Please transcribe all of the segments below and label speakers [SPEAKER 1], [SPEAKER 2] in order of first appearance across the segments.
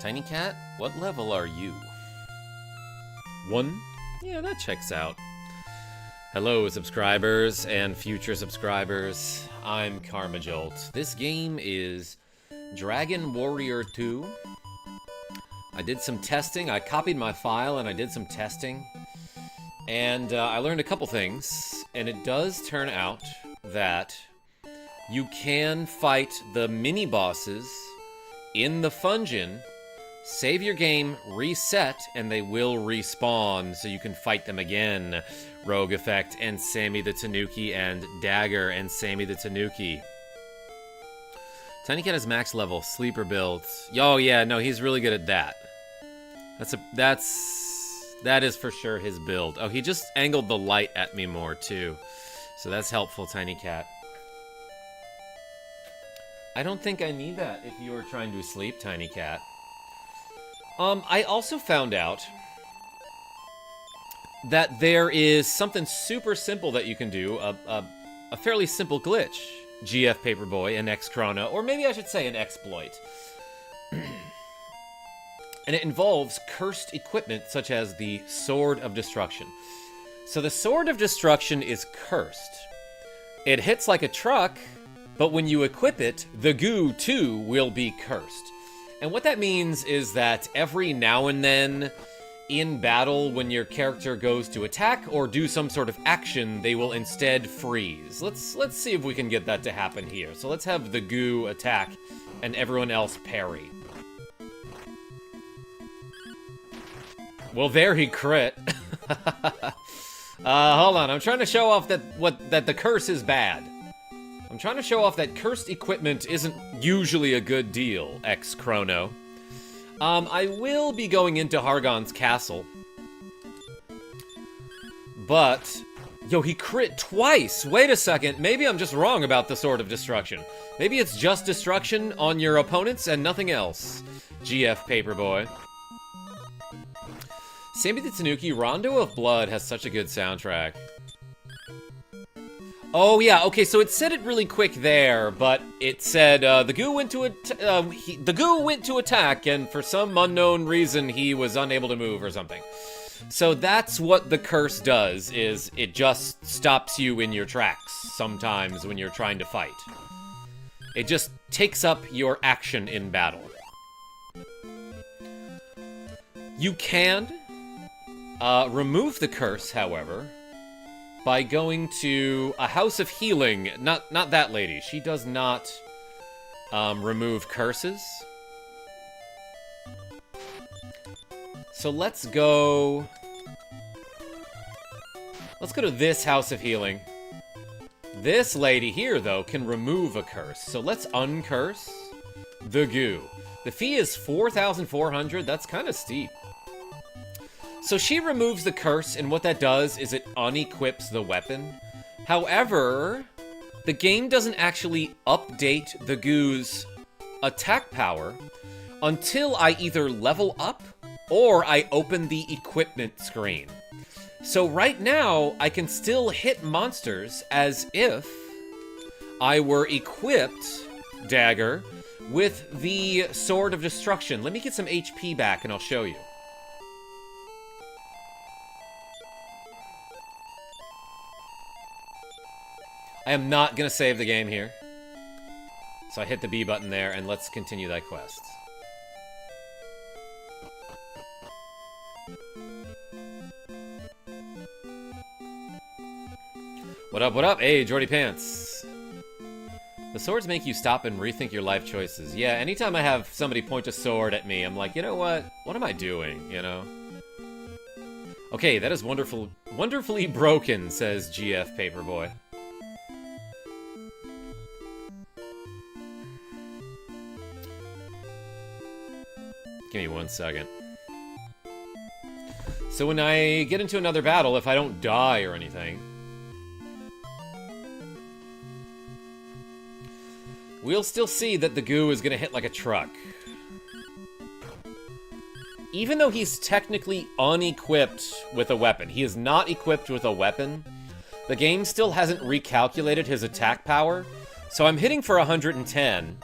[SPEAKER 1] Tiny Cat, what level are you? 1? Yeah, that checks out. Hello, subscribers and future subscribers. I'm KarmaJolt. This game is Dragon Warrior 2. I did some testing. I copied my file and I did some testing. And I learned a couple things. And it does turn out that you can fight the mini-bosses in the Fungeon, save your game, reset, and they will respawn so you can fight them again. Rogue Effect and Sammy the Tanuki and Dagger and Sammy the Tanuki. Tiny Cat has max level, sleeper builds. Oh yeah, no, he's really good at that. That is for sure his build. Oh, he just angled the light at me more too. So that's helpful, Tiny Cat. I don't think I need that if you are trying to sleep, Tiny Cat. I also found out that there is something super simple that you can do, a fairly simple glitch. GF Paperboy, an X-Chrono, or maybe I should say an exploit. And it involves cursed equipment such as the Sword of Destruction. So the Sword of Destruction is cursed. It hits like a truck, but when you equip it, the goo too will be cursed. And what that means is that every now and then in battle, when your character goes to attack or do some sort of action, they will instead freeze. Let's see if we can get that to happen here. So let's have the goo attack and everyone else parry. Well, there he crit. Hold on, I'm trying to show off that the curse is bad. I'm trying to show off that cursed equipment isn't usually a good deal, X-Chrono. I will be going into Hargon's castle. But, yo, he crit twice! Wait a second, maybe I'm just wrong about the Sword of Destruction. Maybe it's just destruction on your opponents and nothing else. GF Paperboy. Sammy the Tanuki, Rondo of Blood has such a good soundtrack. Oh yeah, okay, so it said it really quick there, but it said the goo went to attack, and for some unknown reason he was unable to move or something. So that's what the curse does, is it just stops you in your tracks sometimes when you're trying to fight. It just takes up your action in battle. You can remove the curse, however, by going to a House of Healing. Not that lady. She does not remove curses. So let's go to this House of Healing. This lady here, though, can remove a curse. So let's uncurse the goo. The fee is 4,400. That's kind of steep. So she removes the curse, and what that does is it unequips the weapon. However, the game doesn't actually update the goo's attack power until I either level up or I open the equipment screen. So right now, I can still hit monsters as if I were equipped, Dagger, with the Sword of Destruction. Let me get some HP back and I'll show you. I am not going to save the game here. So I hit the B button there, and let's continue that quest. What up, what up? Hey, Jordy Pants. The swords make you stop and rethink your life choices. Yeah, anytime I have somebody point a sword at me, I'm like, you know what? What am I doing, you know? Okay, that is wonderfully broken, says GF Paperboy. Give me 1 second. So when I get into another battle, if I don't die or anything, we'll still see that the goo is gonna hit like a truck. Even though he's technically unequipped with a weapon, he is not equipped with a weapon, the game still hasn't recalculated his attack power, so I'm hitting for 110,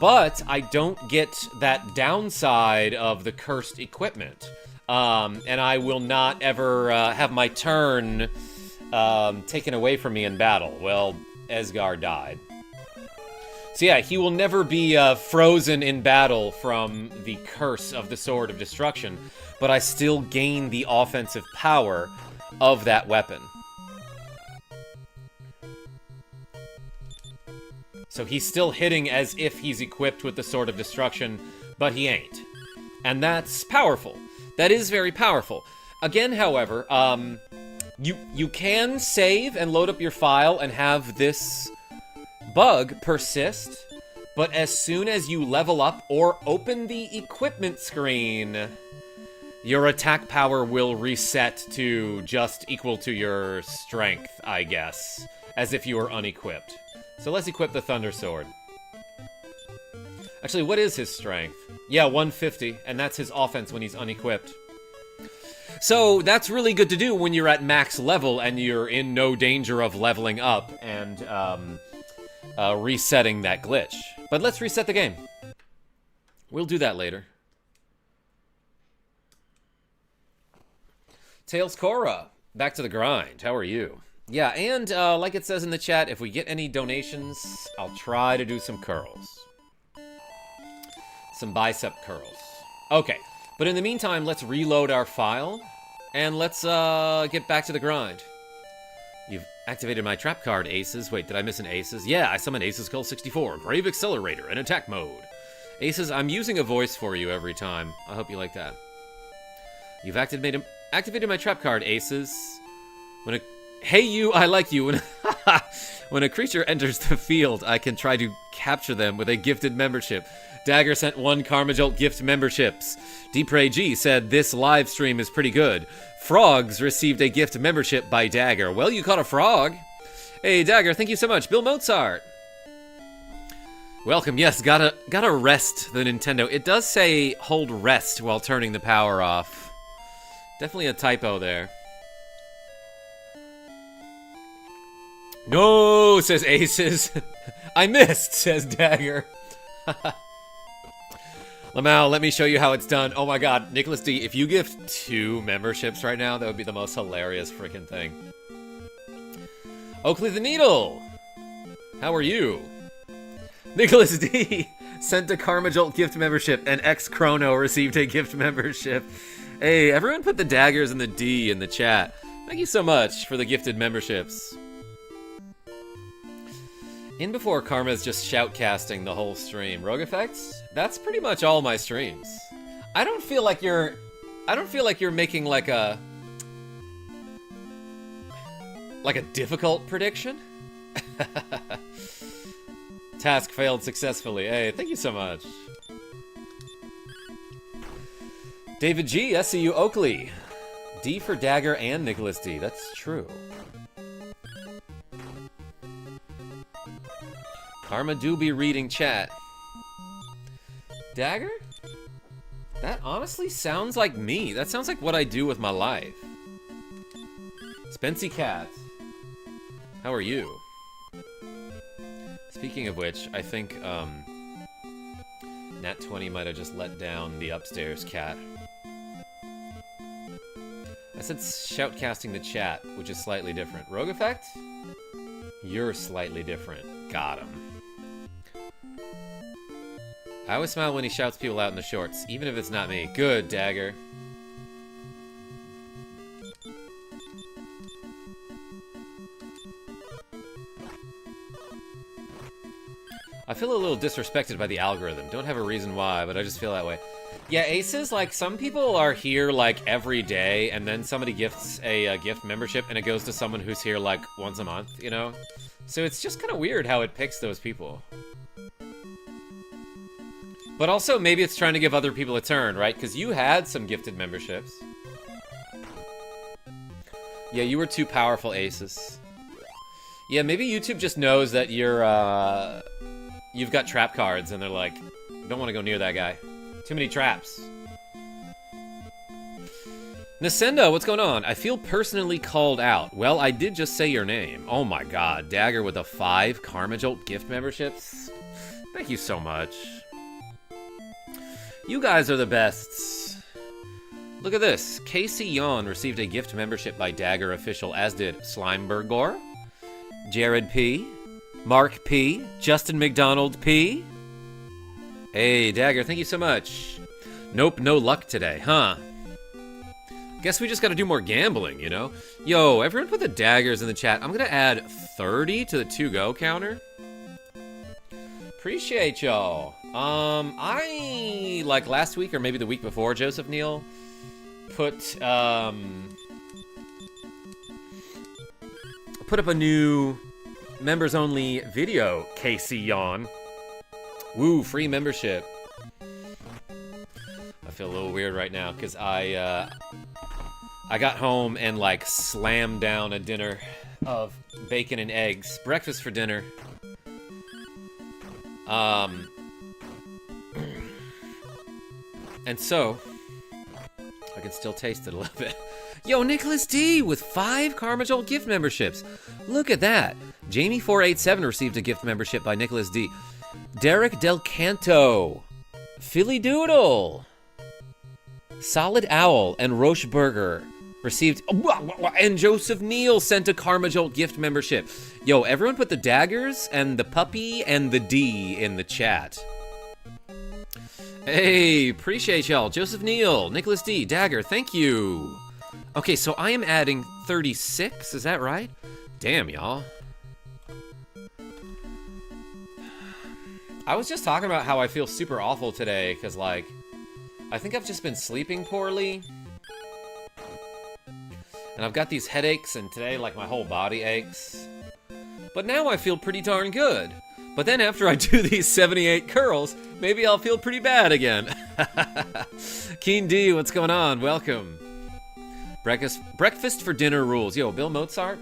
[SPEAKER 1] but I don't get that downside of the cursed equipment. And I will not ever have my turn taken away from me in battle. Well, Esgar died. So yeah, he will never be frozen in battle from the curse of the Sword of Destruction, but I still gain the offensive power of that weapon. So he's still hitting as if he's equipped with the Sword of Destruction, but he ain't. And that's powerful. That is very powerful. Again, however, you can save and load up your file and have this bug persist, but as soon as you level up or open the equipment screen, your attack power will reset to just equal to your strength, I guess, as if you were unequipped. So let's equip the Thunder Sword. Actually, what is his strength? Yeah, 150, and that's his offense when he's unequipped. So that's really good to do when you're at max level and you're in no danger of leveling up and resetting that glitch. But let's reset the game. We'll do that later. Tails Cora, back to the grind. How are you? Yeah, and like it says in the chat, if we get any donations, I'll try to do some curls. Some bicep curls. Okay, but in the meantime, let's reload our file, and let's get back to the grind. You've activated my trap card, Aces. Wait, did I miss an Aces? Yeah, I summoned Aces Skull 64, Grave Accelerator, in attack mode. Aces, I'm using a voice for you every time. I hope you like that. You've activated my trap card, Aces. When a... Hey you, I like you. When a creature enters the field, I can try to capture them with a gifted membership. Dagger sent 1 KarmaJolt gift memberships. Deepray G said, this live stream is pretty good. Frogs received a gift membership by Dagger. Well, you caught a frog. Hey, Dagger, thank you so much. Bill Mozart. Welcome. Yes, gotta rest the Nintendo. It does say hold rest while turning the power off. Definitely a typo there. No, says Aces. I missed, says Dagger. Lamau, let me show you how it's done. Oh my god, Nicholas D, if you gift 2 memberships right now, that would be the most hilarious freaking thing. Oakley the Needle, how are you? Nicholas D sent a KarmaJolt gift membership, and X Chrono received a gift membership. Hey, everyone put the daggers and the D in the chat. Thank you so much for the gifted memberships. In before Karma's just shoutcasting the whole stream. Rogue Effects? That's pretty much all my streams. I don't feel like you're making like a difficult prediction. Task failed successfully. Hey, thank you so much. David G, SCU Oakley. D for Dagger and Nicholas D. That's true. Karma do be reading chat. Dagger? That honestly sounds like me. That sounds like what I do with my life. Spency Cat. How are you? Speaking of which, I think, Nat 20 might have just let down the upstairs cat. I said shoutcasting the chat, which is slightly different. Rogue Effect? You're slightly different. Got him. I always smile when he shouts people out in the shorts, even if it's not me. Good, Dagger. I feel a little disrespected by the algorithm. Don't have a reason why, but I just feel that way. Yeah, Aces, like, some people are here, like, every day, and then somebody gifts a gift membership, and it goes to someone who's here, like, once a month, you know? So it's just kind of weird how it picks those people. But also, maybe it's trying to give other people a turn, right? Because you had some gifted memberships. Yeah, you were too powerful, Aces. Yeah, maybe YouTube just knows that you're, you've got trap cards, and they're like, don't want to go near that guy. Too many traps. Nascenda, what's going on? I feel personally called out. Well, I did just say your name. Oh my god, Dagger with a 5 KarmaJolt gift memberships? Thank you so much. You guys are the best. Look at this. Casey Yawn received a gift membership by Dagger Official, as did Slimebergor, Jared P, Mark P, Justin McDonald P. Hey, Dagger, thank you so much. Nope, no luck today, huh? Guess we just gotta do more gambling, you know? Yo, everyone put the daggers in the chat. I'm gonna add 30 to the to-go counter. Appreciate y'all. I, like last week or maybe the week before, Joseph Neal, put up a new members-only video, Casey Yawn. Woo, free membership. I feel a little weird right now, because I got home and, like, slammed down a dinner of bacon and eggs. Breakfast for dinner. And so, I can still taste it a little bit. Yo, Nicholas D with 5 KarmaJolt gift memberships. Look at that. Jamie487 received a gift membership by Nicholas D. Derek Del Canto. Philly Doodle. Solid Owl and Roche Burger received... And Joseph Neal sent a KarmaJolt gift membership. Yo, everyone put the daggers and the puppy and the D in the chat. Hey, appreciate y'all. Joseph Neal, Nicholas D, Dagger, thank you. Okay, so I am adding 36, is that right? Damn, y'all. I was just talking about how I feel super awful today, because, like, I think I've just been sleeping poorly. And I've got these headaches, and today, like, my whole body aches. But now I feel pretty darn good. But then after I do these 78 curls, maybe I'll feel pretty bad again. Keen D, what's going on? Welcome. Breakfast for dinner rules. Yo, Bill Mozart?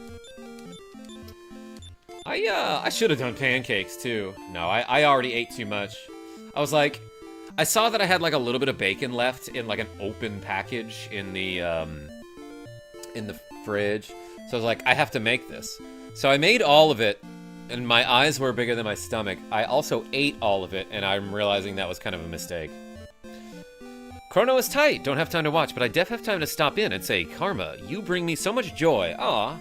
[SPEAKER 1] I should have done pancakes, too. No, I already ate too much. I was like, I saw that I had, like, a little bit of bacon left in, like, an open package in the fridge. So I was like, I have to make this. So I made all of it, and my eyes were bigger than my stomach. I also ate all of it, and I'm realizing that was kind of a mistake. Chrono is tight. Don't have time to watch, but I def have time to stop in and say, Karma, you bring me so much joy. Aw.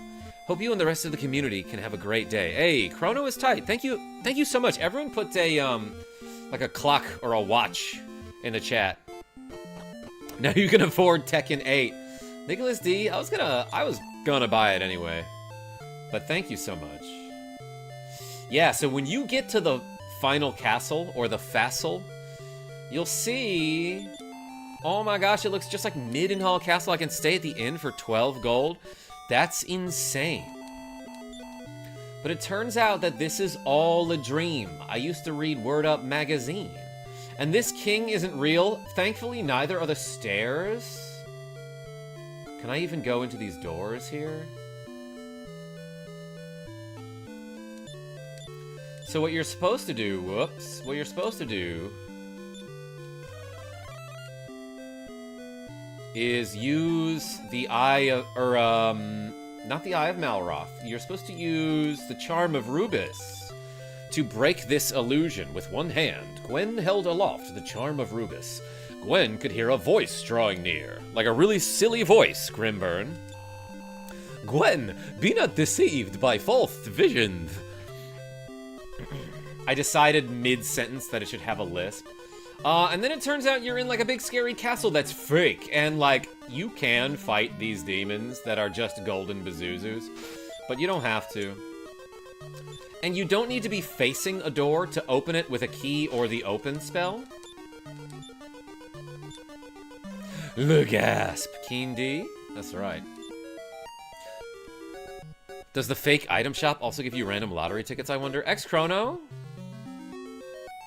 [SPEAKER 1] Hope you and the rest of the community can have a great day. Hey, Chrono is tight. Thank you so much. Everyone put a, like a clock or a watch in the chat. Now you can afford Tekken 8. Nicholas D, I was gonna buy it anyway. But thank you so much. Yeah, so when you get to the final castle, or the Fassel, you'll see... Oh my gosh, it looks just like Middenhall Castle. I can stay at the inn for 12 gold. That's insane. But it turns out that this is all a dream. I used to read Word Up magazine. And this king isn't real. Thankfully, neither are the stairs. Can I even go into these doors here? So what you're supposed to do, what you're supposed to do is use the Eye of, not the Eye of Malroth. You're supposed to use the Charm of Rubis to break this illusion. With one hand, Gwen held aloft the Charm of Rubis. Gwen could hear a voice drawing near, like a really silly voice, Grimburn. Gwen, be not deceived by false visions. I decided mid-sentence that it should have a lisp. And then it turns out you're in, like, a big scary castle that's fake, and, like, you can fight these demons that are just golden Bazuzus, but you don't have to. And you don't need to be facing a door to open it with a key or the open spell. Le gasp, Keen D? That's right. Does the fake item shop also give you random lottery tickets, I wonder? X-Chrono?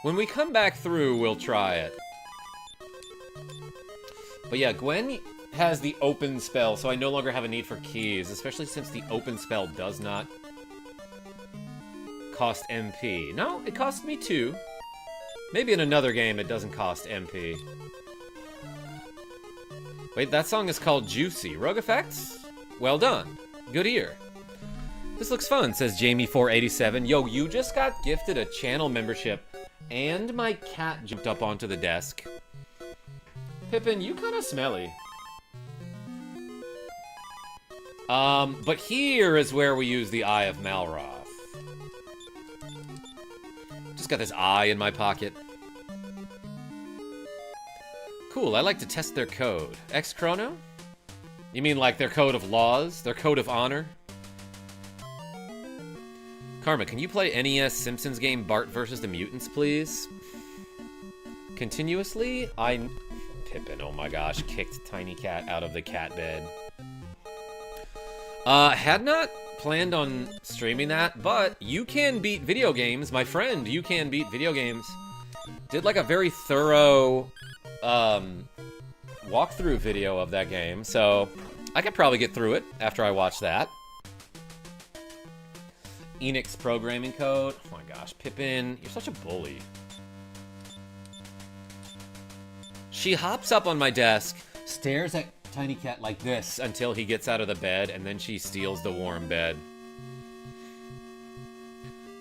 [SPEAKER 1] When we come back through, we'll try it. But yeah, Gwen has the open spell, so I no longer have a need for keys, especially since the open spell does not cost MP. No, it costs me 2. Maybe in another game it doesn't cost MP. Wait, that song is called Juicy. Rogue Effects? Well done. Good ear. This looks fun, says Jamie487. Yo, you just got gifted a channel membership And my cat jumped up onto the desk. Pippin, you kind of smelly. But here is where we use the Eye of Malroth. Just got this eye in my pocket. Cool, I like to test their code. Ex-Chrono? You mean like their code of laws? Their code of honor? Karma, can you play NES Simpsons game Bart vs. the Mutants, please? Continuously? Pippin, oh my gosh, kicked Tiny Cat out of the cat bed. Had not planned on streaming that, but You Can Beat Video Games, my friend, You Can Beat Video Games, did like a very thorough, walkthrough video of that game, so I could probably get through it after I watch that. Enix programming code. Oh my gosh, Pippin, you're such a bully. She hops up on my desk, stares at Tiny Cat like this until he gets out of the bed, and then she steals the warm bed.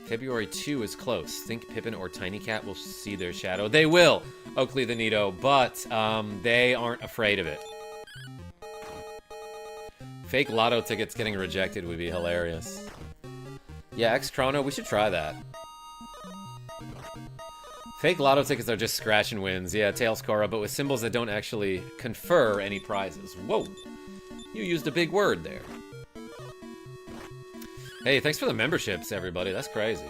[SPEAKER 1] February 2 is close. Think Pippin or Tiny Cat will see their shadow? They will, Oakley the Neato, but they aren't afraid of it. Fake lotto tickets getting rejected would be hilarious. Yeah, Ex-Chrono, we should try that. Fake lotto tickets are just scratch and wins. Yeah, Tails Cora, but with symbols that don't actually confer any prizes. Whoa! You used a big word there. Hey, thanks for the memberships, everybody. That's crazy.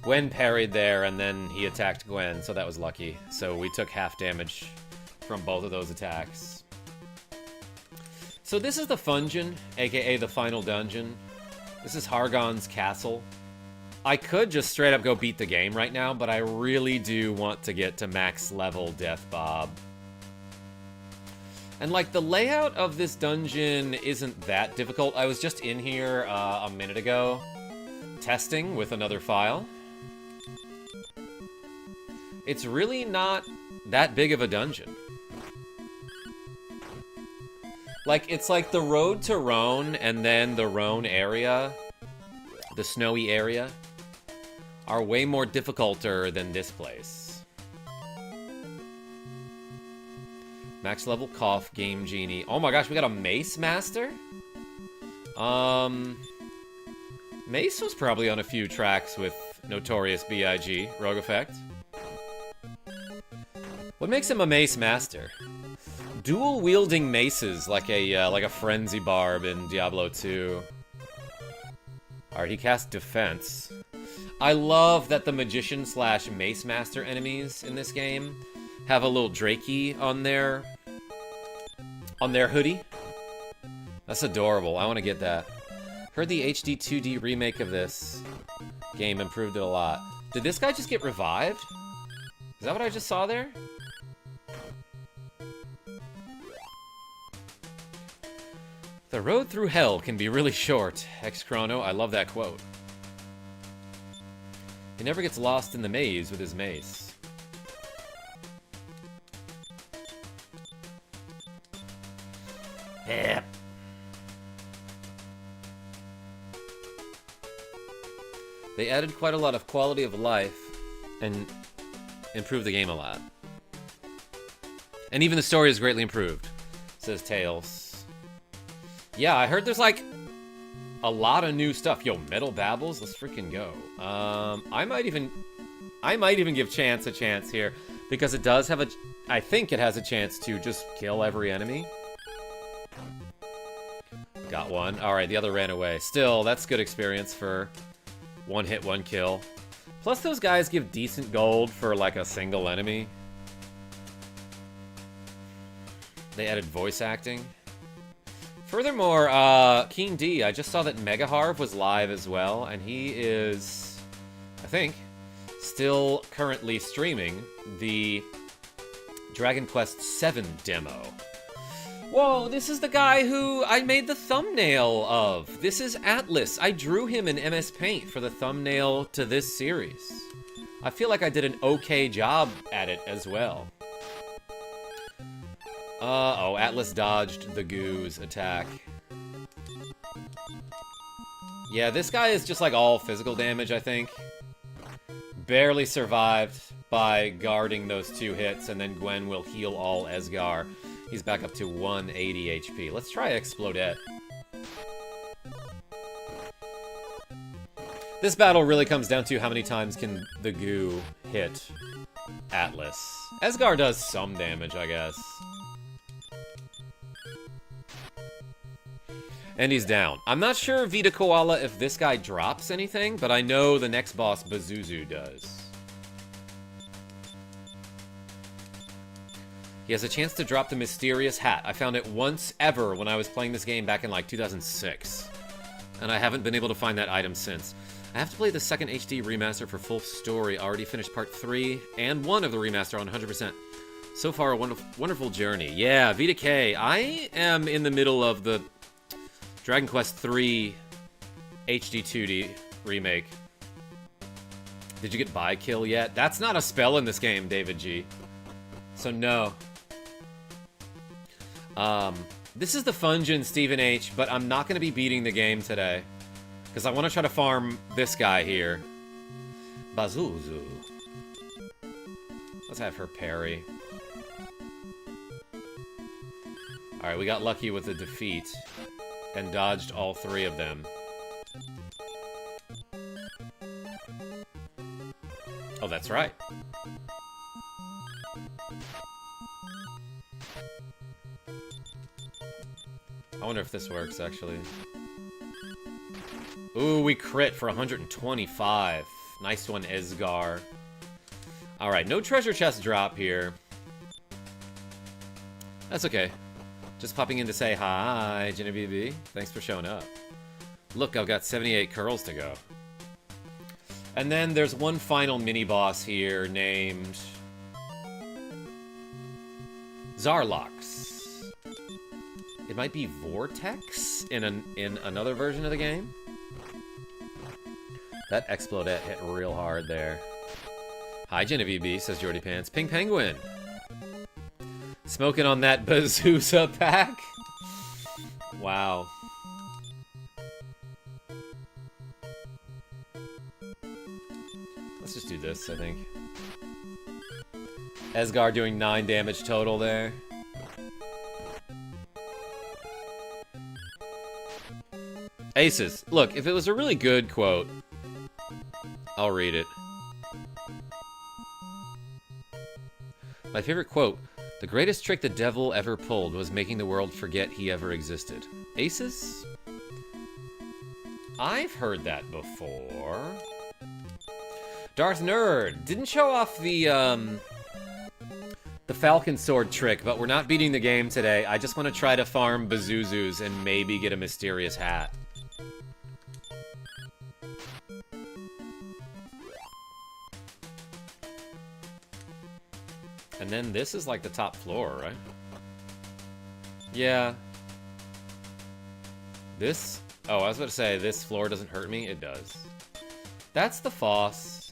[SPEAKER 1] Gwen parried there, and then he attacked Gwen, so that was lucky. So we took half damage from both of those attacks. So this is the Fungeon, aka the final dungeon. This is Hargon's castle. I could just straight up go beat the game right now, but I really do want to get to max level Death Bob. And like the layout of this dungeon isn't that difficult. I was just in here a minute ago testing with another file. It's really not that big of a dungeon. Like, it's like the road to Rhone and then the Rhone area, the snowy area, are way more difficulter than this place. Max level Cough, Game Genie. Oh my gosh, we got a Mace Master? Mace was probably on a few tracks with Notorious B.I.G., Rogue Effect. What makes him a Mace Master? Dual-wielding maces like a Frenzy Barb in Diablo 2. Alright, he cast Defense. I love that the Magician / Mace Master enemies in this game have a little Drakey on their hoodie. That's adorable. I want to get that. Heard the HD 2D remake of this game improved it a lot. Did this guy just get revived? Is that what I just saw there? The road through hell can be really short. Ex-Chrono, I love that quote. He never gets lost in the maze with his mace. Yeah. They added quite a lot of quality of life and improved the game a lot. And even the story is greatly improved, says Tails. Yeah, I heard there's like a lot of new stuff. Yo, Metal Babbles, let's freaking go. I might even give Chance a chance here because it does have I think it has a chance to just kill every enemy. Got one. All right, the other ran away. Still, that's good experience for one hit, one kill. Plus, those guys give decent gold for like a single enemy. They added voice acting. Furthermore, Keen D, I just saw that Mega Harv was live as well, and he is, I think, still currently streaming the Dragon Quest VII demo. Whoa, this is the guy who I made the thumbnail of. This is Atlas. I drew him in MS Paint for the thumbnail to this series. I feel like I did an okay job at it as well. Oh, Atlas dodged the goo's attack. Yeah, this guy is just like all physical damage, I think. Barely survived by guarding those 2 hits, and then Gwen will heal all Esgar. He's back up to 180 HP. Let's try Explodette. This battle really comes down to how many times can the goo hit Atlas. Esgar does some damage, I guess. And he's down. I'm not sure, Vita Koala, if this guy drops anything, but I know the next boss, Bazuzu, does. He has a chance to drop the mysterious hat. I found it once ever when I was playing this game back in like 2006. And I haven't been able to find that item since. I have to play the second HD remaster for full story. I already finished part 3 and 1 of the remaster on 100%. So far, a wonderful journey. Yeah, Vita K. I am in the middle of the Dragon Quest III HD 2D remake. Did you get by kill yet? That's not a spell in this game, David G. So no. This is the Fungeon Stephen H, but I'm not going to be beating the game today. Because I want to try to farm this guy here. Bazuzu. Let's have her parry. Alright, we got lucky with the defeat. And dodged all 3 of them. Oh, that's right. I wonder if this works, actually. Ooh, we crit for 125. Nice one, Esgar. Alright, no treasure chest drop here. That's okay. Just popping in to say hi, Genevieve. Thanks for showing up. Look, I've got 78 curls to go. And then there's one final mini-boss here named Zarlox. It might be Vortex in another version of the game. That Explodette hit real hard there. Hi, Genevieve B, says Jordy Pants. Pink Penguin. Smoking on that Bazooza pack? Wow. Let's just do this, I think. Esgar doing 9 damage total there. Aces. Look, if it was a really good quote, I'll read it. My favorite quote: the greatest trick the devil ever pulled was making the world forget he ever existed. Aces? I've heard that before. Darth Nerd didn't show off the Falcon Sword trick, but we're not beating the game today. I just want to try to farm Bazuzus and maybe get a mysterious hat. And then this is like the top floor, right? Yeah. This? Oh, I was about to say, this floor doesn't hurt me. It does. That's the Foss.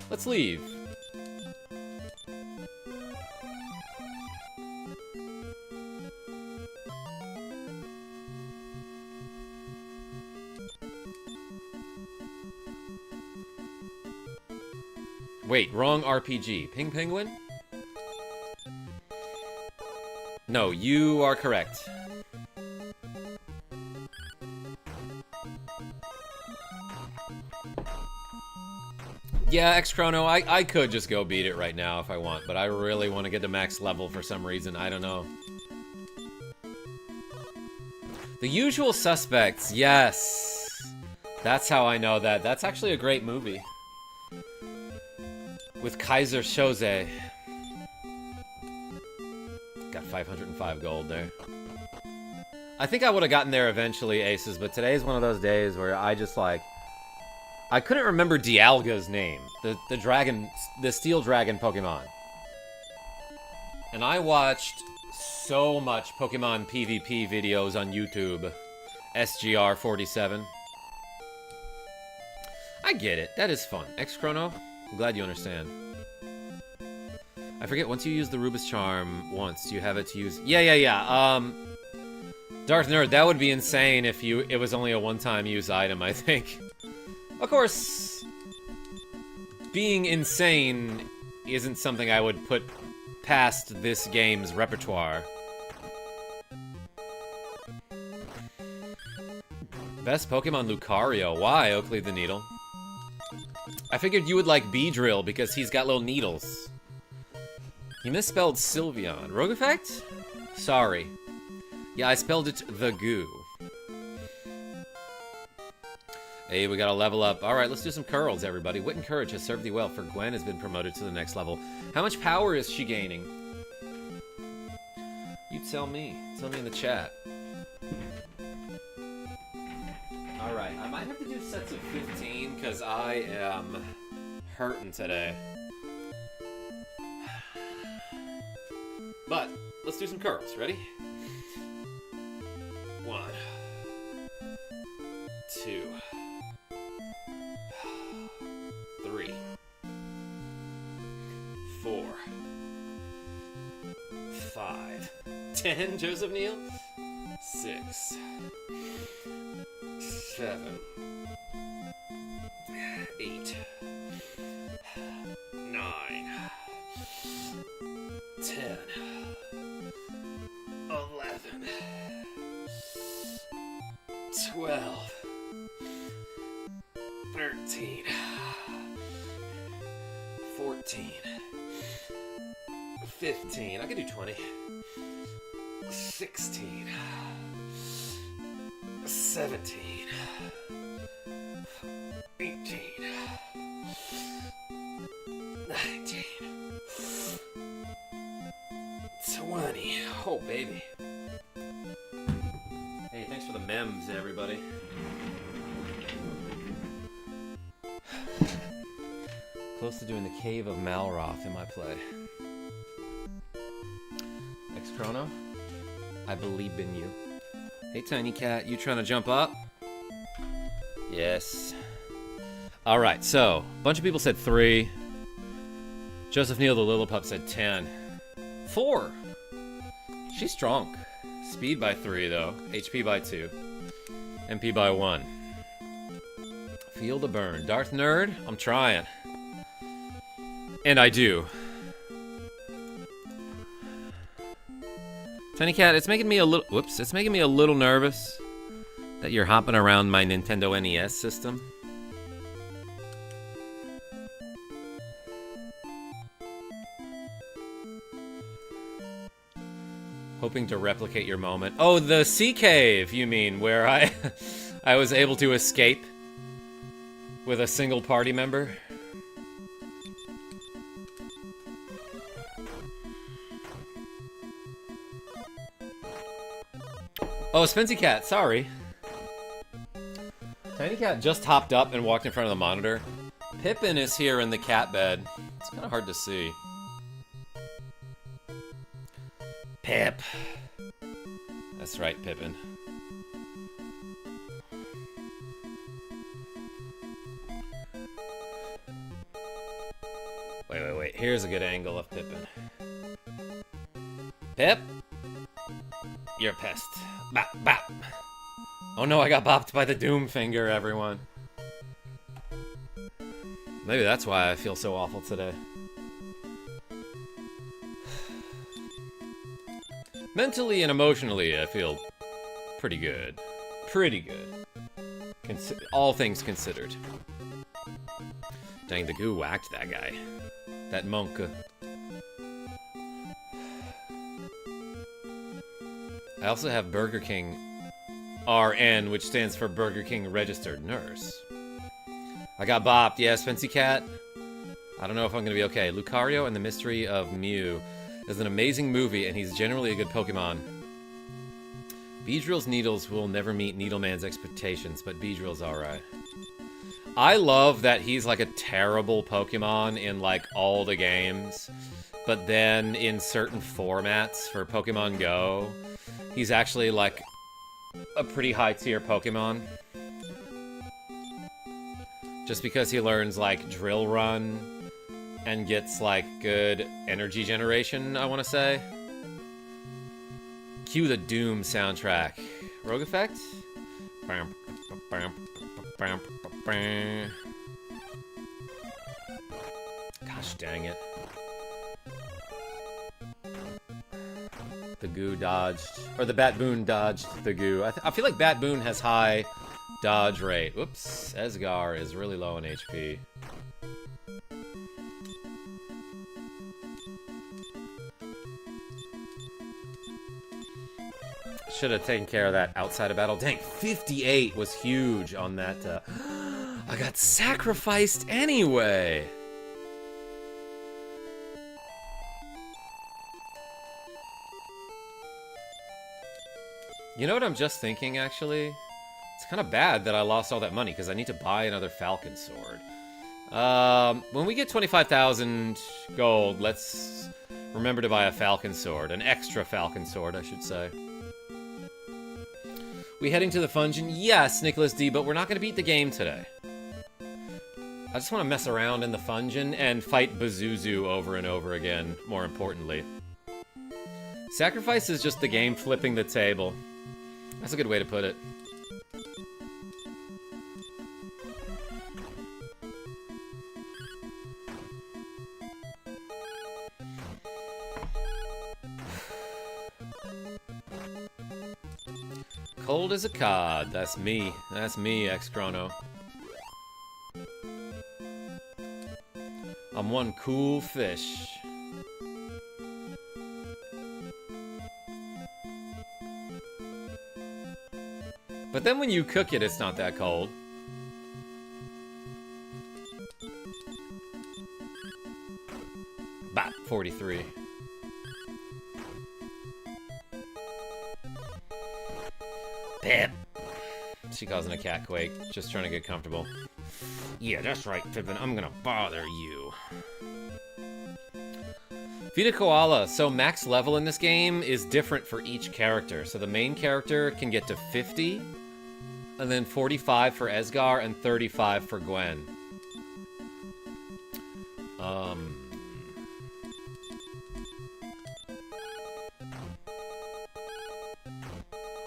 [SPEAKER 1] Let's leave. Wait, wrong RPG. Pink Penguin? No, you are correct. Yeah, X-Chrono, I could just go beat it right now if I want, but I really want to get to max level for some reason. I don't know. The Usual Suspects, yes. That's how I know that. That's actually a great movie. With Kaiser Soze. Got 505 gold there. I think I would have gotten there eventually, Aces, but today's one of those days where I just like... I couldn't remember Dialga's name. The dragon... The Steel Dragon Pokemon. And I watched so much Pokemon PvP videos on YouTube. SGR47. I get it. That is fun. X-Chrono? I'm glad you understand. I forget, once you use the Rubus Charm once, do you have it to use... Yeah. Darth Nerd, that would be insane if it was only a one-time use item, I think. Of course, being insane isn't something I would put past this game's repertoire. Best Pokemon Lucario. Why, Oakley the Needle? I figured you would like Beedrill because he's got little needles. You misspelled Sylveon. Rogue Effect? Sorry. Yeah, I spelled it the goo. Hey, we gotta level up. Alright, let's do some curls, everybody. Wit and Courage has served thee well, for Gwen has been promoted to the next level. How much power is she gaining? You tell me. Tell me in the chat. Alright, I might have to do sets of 15, because I am hurting today. But, let's do some curls. Ready? 1, 2, 3, 4, 5, 10, Joseph Neal, 6, 7, 8, 9, 10, 11, 12, 13, 14, 15, I can do 20, 16, 17, 18, 19, 20, oh baby. Hey, thanks for the mems, everybody. Close to doing the Cave of Malroth in my play. X-Chrono, I believe in you. Hey, Tiny Cat, you trying to jump up? Yes. Alright, so, a bunch of people said 3. Joseph Neal the Lillipup said 10. 4! She's strong. Speed by 3, though. HP by 2. MP by 1. Feel the burn. Darth Nerd, I'm trying. And I do. Tiny Cat, it's making me a little... Whoops. It's making me a little nervous that you're hopping around my Nintendo NES system. Hoping to replicate your moment. Oh, the sea cave, you mean, where I was able to escape with a single party member? Oh, Spency Cat, sorry. Tiny Cat just hopped up and walked in front of the monitor. Pippin is here in the cat bed. It's kind of hard to see. Pip. That's right, Pippin. Wait. Here's a good angle of Pippin. Pip? You're a pest. Bop, bop. Oh no, I got bopped by the Doom Finger, everyone. Maybe that's why I feel so awful today. Mentally and emotionally, I feel pretty good. Pretty good. All things considered. Dang, the goo whacked that guy. That monk. I also have Burger King RN, which stands for Burger King Registered Nurse. I got bopped. Yeah, Spency Cat. I don't know if I'm gonna be okay. Lucario and the Mystery of Mew is an amazing movie, and he's generally a good Pokemon. Beedrill's Needles will never meet Needleman's expectations, but Beedrill's alright. I love that he's like a terrible Pokemon in like all the games, but then in certain formats for Pokemon Go, he's actually like a pretty high tier Pokemon. Just because he learns like Drill Run and gets, like, good energy generation, I want to say. Cue the Doom soundtrack. Rogue Effect? Gosh dang it. The goo dodged. Or the Bat-Boon dodged the goo. I feel like Bat-Boon has high dodge rate. Whoops. Esgar is really low on HP. Should have taken care of that outside of battle. Dang, 58 was huge on that. I got sacrificed anyway. You know what I'm just thinking, actually? It's kind of bad that I lost all that money, because I need to buy another Falcon Sword. When we get 25,000 gold, let's remember to buy a Falcon Sword. An extra Falcon Sword, I should say. We heading to the Fungeon? Yes, Nicholas D, but we're not going to beat the game today. I just want to mess around in the Fungeon and fight Bazuzu over and over again, more importantly. Sacrifice is just the game flipping the table. That's a good way to put it. Cold as a cod. That's me. That's me, X-Chrono. I'm one cool fish. But then when you cook it, it's not that cold. Bop, 43. Pip. She causing a cat quake, just trying to get comfortable. Yeah, that's right, Pippin. I'm gonna bother you. Feed a koala. So max level in this game is different for each character. So the main character can get to 50, and then 45 for Esgar, and 35 for Gwen.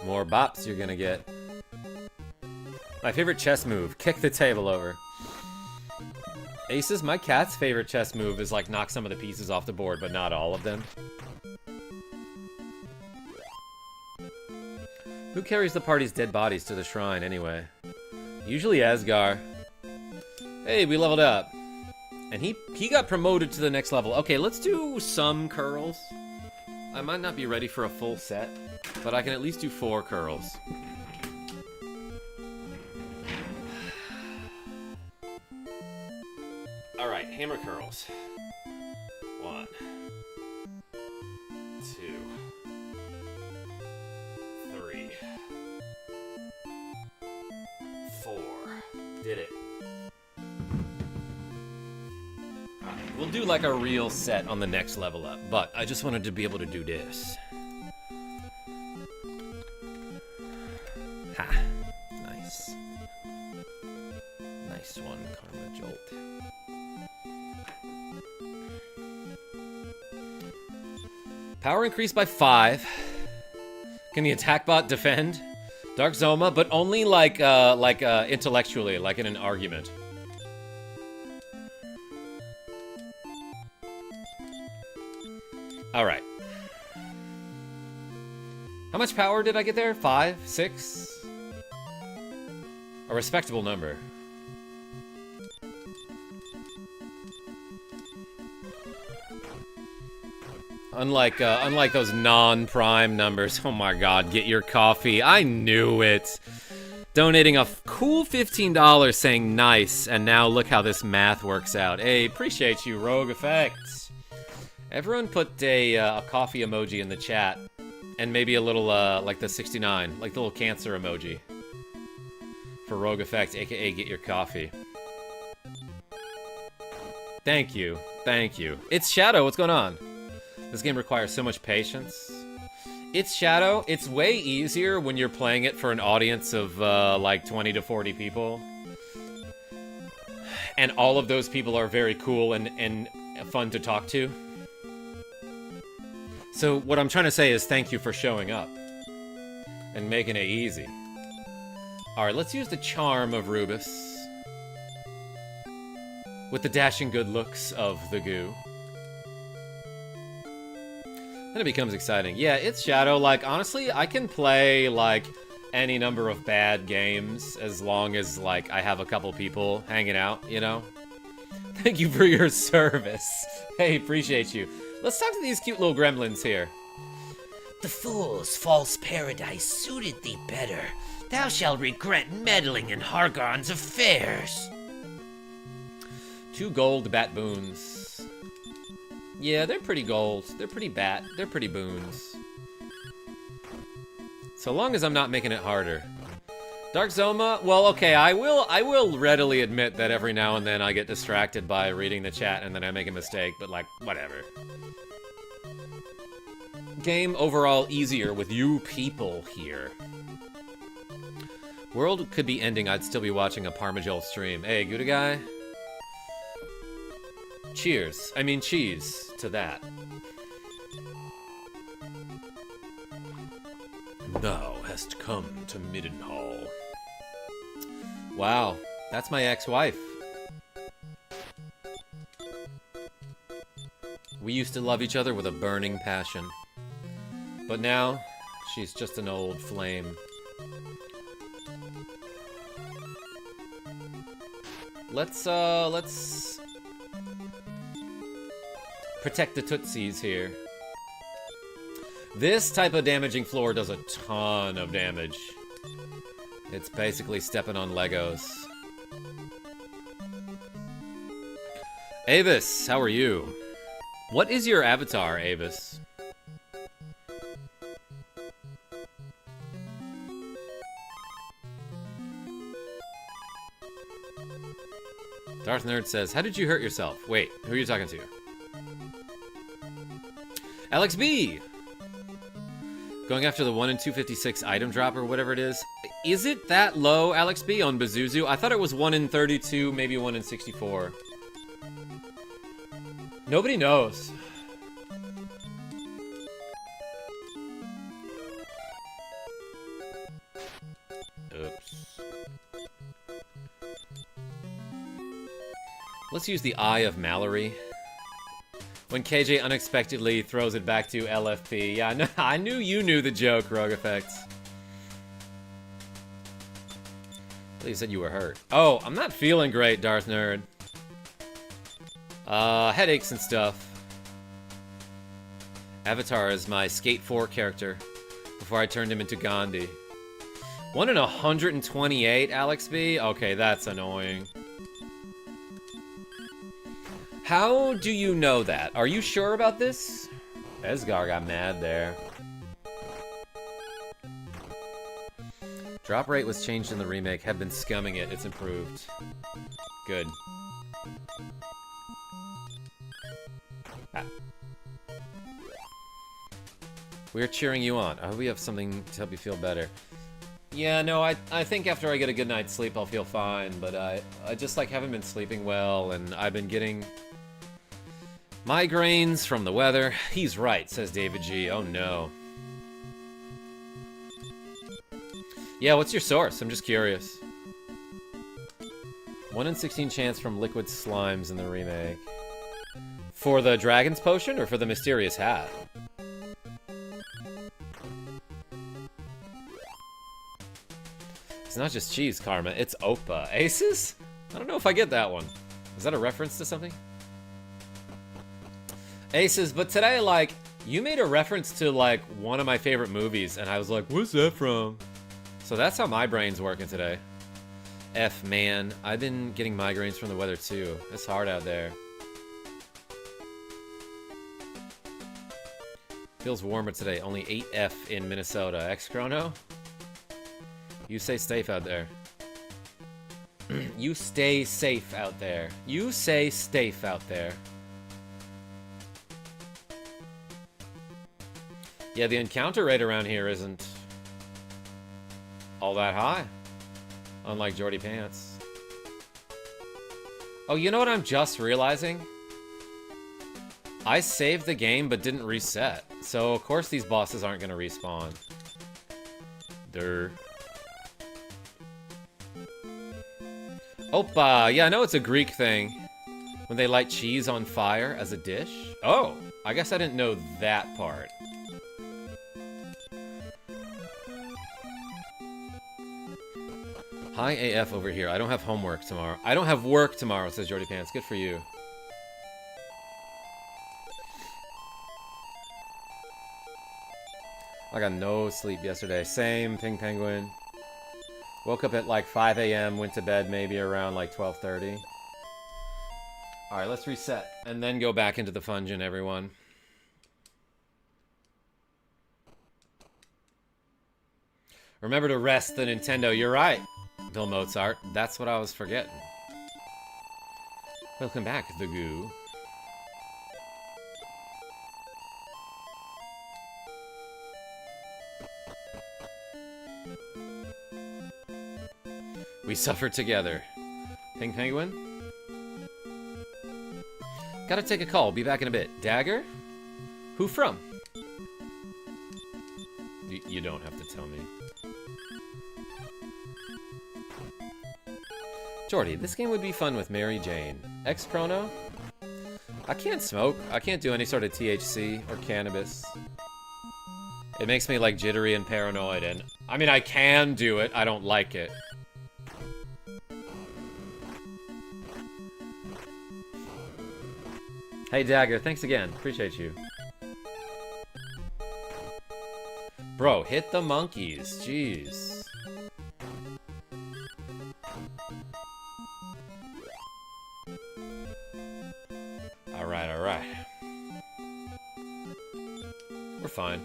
[SPEAKER 1] More bops you're gonna get. My favorite chess move, kick the table over. Aces, my cat's favorite chess move is like knock some of the pieces off the board, but not all of them. Who carries the party's dead bodies to the shrine anyway? Usually Asgar. Hey, we leveled up. And he got promoted to the next level. Okay, let's do some curls. I might not be ready for a full set, but I can at least do 4 curls. Alright, hammer curls. 1, 2, 3, 4. Did it. We'll do like a real set on the next level up, but I just wanted to be able to do this. Ha. Nice. Nice one, KarmaJolt. Power increased by 5. Can the attack bot defend? Dark Zoma, but only like intellectually, like in an argument. All right. How much power did I get there? 5? 6? A respectable number. Unlike those non-prime numbers. Oh my god, get your coffee. I knew it. Donating a cool $15 saying nice, and now look how this math works out. Hey, appreciate you, Rogue Effects. Everyone put a coffee emoji in the chat, and maybe a little, like the 69, like the little cancer emoji. For Rogue Effect, aka get your coffee. Thank you, thank you. It's Shadow, what's going on? This game requires so much patience. It's Shadow, it's way easier when you're playing it for an audience of, like 20 to 40 people. And all of those people are very cool and fun to talk to. So what I'm trying to say is thank you for showing up and making it easy. Alright, let's use the charm of Rubus with the dashing good looks of the goo. Then it becomes exciting. Yeah, it's Shadow. Like, honestly, I can play, like, any number of bad games as long as, like, I have a couple people hanging out, you know? Thank you for your service. Hey, appreciate you. Let's talk to these cute little gremlins here.
[SPEAKER 2] The fool's false paradise suited thee better. Thou shalt regret meddling in Hargon's affairs.
[SPEAKER 1] 2 gold bat boons. Yeah, they're pretty gold. They're pretty bat. They're pretty boons. So long as I'm not making it harder. Dark Zoma, well, okay, I will readily admit that every now and then I get distracted by reading the chat and then I make a mistake, but like, whatever. Game overall easier with you people here. World could be ending, I'd still be watching a KarmaJolt stream. Hey, Gouda guy. Cheers. I mean cheese to that. Thou hast come to Middenhall. Wow, that's my ex-wife. We used to love each other with a burning passion. But now, she's just an old flame. Let's protect the Tootsies here. This type of damaging floor does a ton of damage. It's basically stepping on Legos. Avis, how are you? What is your avatar, Avis? Darth Nerd says, how did you hurt yourself? Wait, who are you talking to? Alex B! Going after the 1 in 256 item drop or whatever it is. Is it that low, Alex B, on Bazuzu? I thought it was 1 in 32, maybe 1 in 64. Nobody knows. Oops. Let's use the Eye of Mallory. When KJ unexpectedly throws it back to LFP. Yeah, I knew you knew the joke, Rogue Effects. I thought you said you were hurt. Oh, I'm not feeling great, Darth Nerd. Headaches and stuff. Avatar is my Skate 4 character before I turned him into Gandhi. 1 in 128, Alex B? Okay, that's annoying. How do you know that? Are you sure about this? Esgar got mad there. Drop rate was changed in the remake. Have been scumming it. It's improved. Good. Ah. We're cheering you on. I hope we have something to help you feel better. Yeah, no, I think after I get a good night's sleep, I'll feel fine. But I just like haven't been sleeping well, and I've been getting migraines from the weather. He's right, says David G. Oh no. Yeah, what's your source? I'm just curious. 1 in 16 chance from liquid slimes in the remake. For the Dragon's Potion or for the Mysterious Hat? It's not just cheese, Karma. It's Opa. Aces? I don't know if I get that one. Is that a reference to something? Aces, but today, like, you made a reference to, like, one of my favorite movies, and I was like, what's that from? So that's how my brain's working today. F, man. I've been getting migraines from the weather, too. It's hard out there. Feels warmer today. Only 8F in Minnesota. X-Chrono? You stay safe out there. You stay safe out there. You say safe out there. Yeah, the encounter rate around here isn't all that high. Unlike Jordy Pants. Oh, you know what I'm just realizing? I saved the game but didn't reset. So, of course, these bosses aren't going to respawn. Durr. Opa! Yeah, I know it's a Greek thing. When they light cheese on fire as a dish. Oh! I guess I didn't know that part. High AF over here. I don't have homework tomorrow. I don't have work tomorrow, says Jordy Pants. Good for you. I got no sleep yesterday. Same, Ping Penguin. Woke up at like 5 a.m., went to bed maybe around like 12:30. Alright, let's reset. And then go back into the Fungeon, everyone. Remember to rest the Nintendo. You're right, Bill Mozart. That's what I was forgetting. Welcome back, the goo. We suffer together. Pink Penguin? Gotta take a call. Be back in a bit. Dagger? Who from? You don't have to tell me. Jordy, this game would be fun with Mary Jane. X-Chrono? I can't smoke. I can't do any sort of THC or cannabis. It makes me like jittery and paranoid, and I mean I can do it, I don't like it. Hey Dagger, thanks again. Appreciate you. Bro, hit the monkeys. Jeez. Alright, alright. We're fine.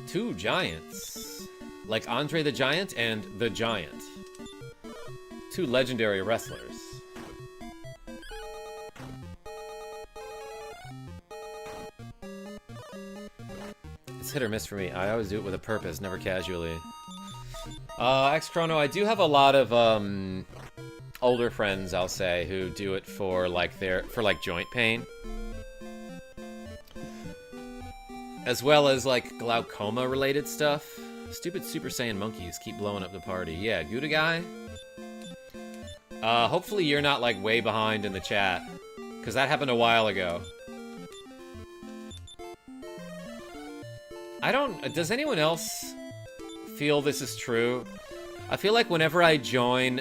[SPEAKER 1] Two giants. Like Andre the Giant and The Giant. Two legendary wrestlers. It's hit or miss for me. I always do it with a purpose, never casually. X-Chrono, I do have a lot of older friends, I'll say, who do it for like joint pain. As well as like glaucoma related stuff. Stupid Super Saiyan monkeys keep blowing up the party. Yeah, Gouda guy. Hopefully you're not like way behind in the chat, because that happened a while ago. Does anyone else feel this is true? I feel like whenever I join,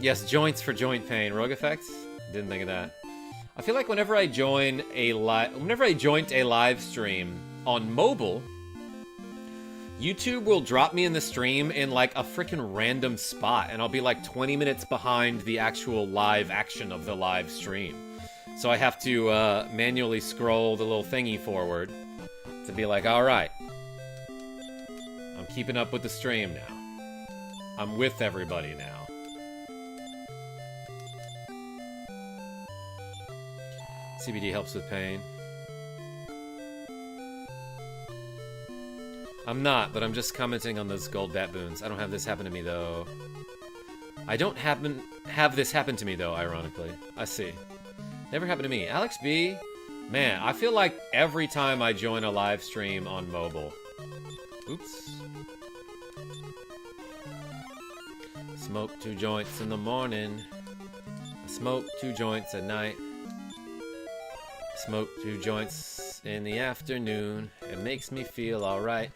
[SPEAKER 1] yes, joints for joint pain, Rogue Effects? Didn't think of that. I feel like whenever I joined a live stream on mobile, YouTube will drop me in the stream in like a freaking random spot, and I'll be like 20 minutes behind the actual live action of the live stream. So I have to manually scroll the little thingy forward to be like, alright, I'm keeping up with the stream now. I'm with everybody now. CBD helps with pain. I'm not, but I'm just commenting on those gold baboons. I don't have this happen to me, though. I don't have this happen to me, though, ironically. I see. Never happened to me. Alex B, man, I feel like every time I join a live stream on mobile. Oops. Smoke 2 joints in the morning. I smoke 2 joints at night. Smoke 2 joints in the afternoon. It makes me feel alright.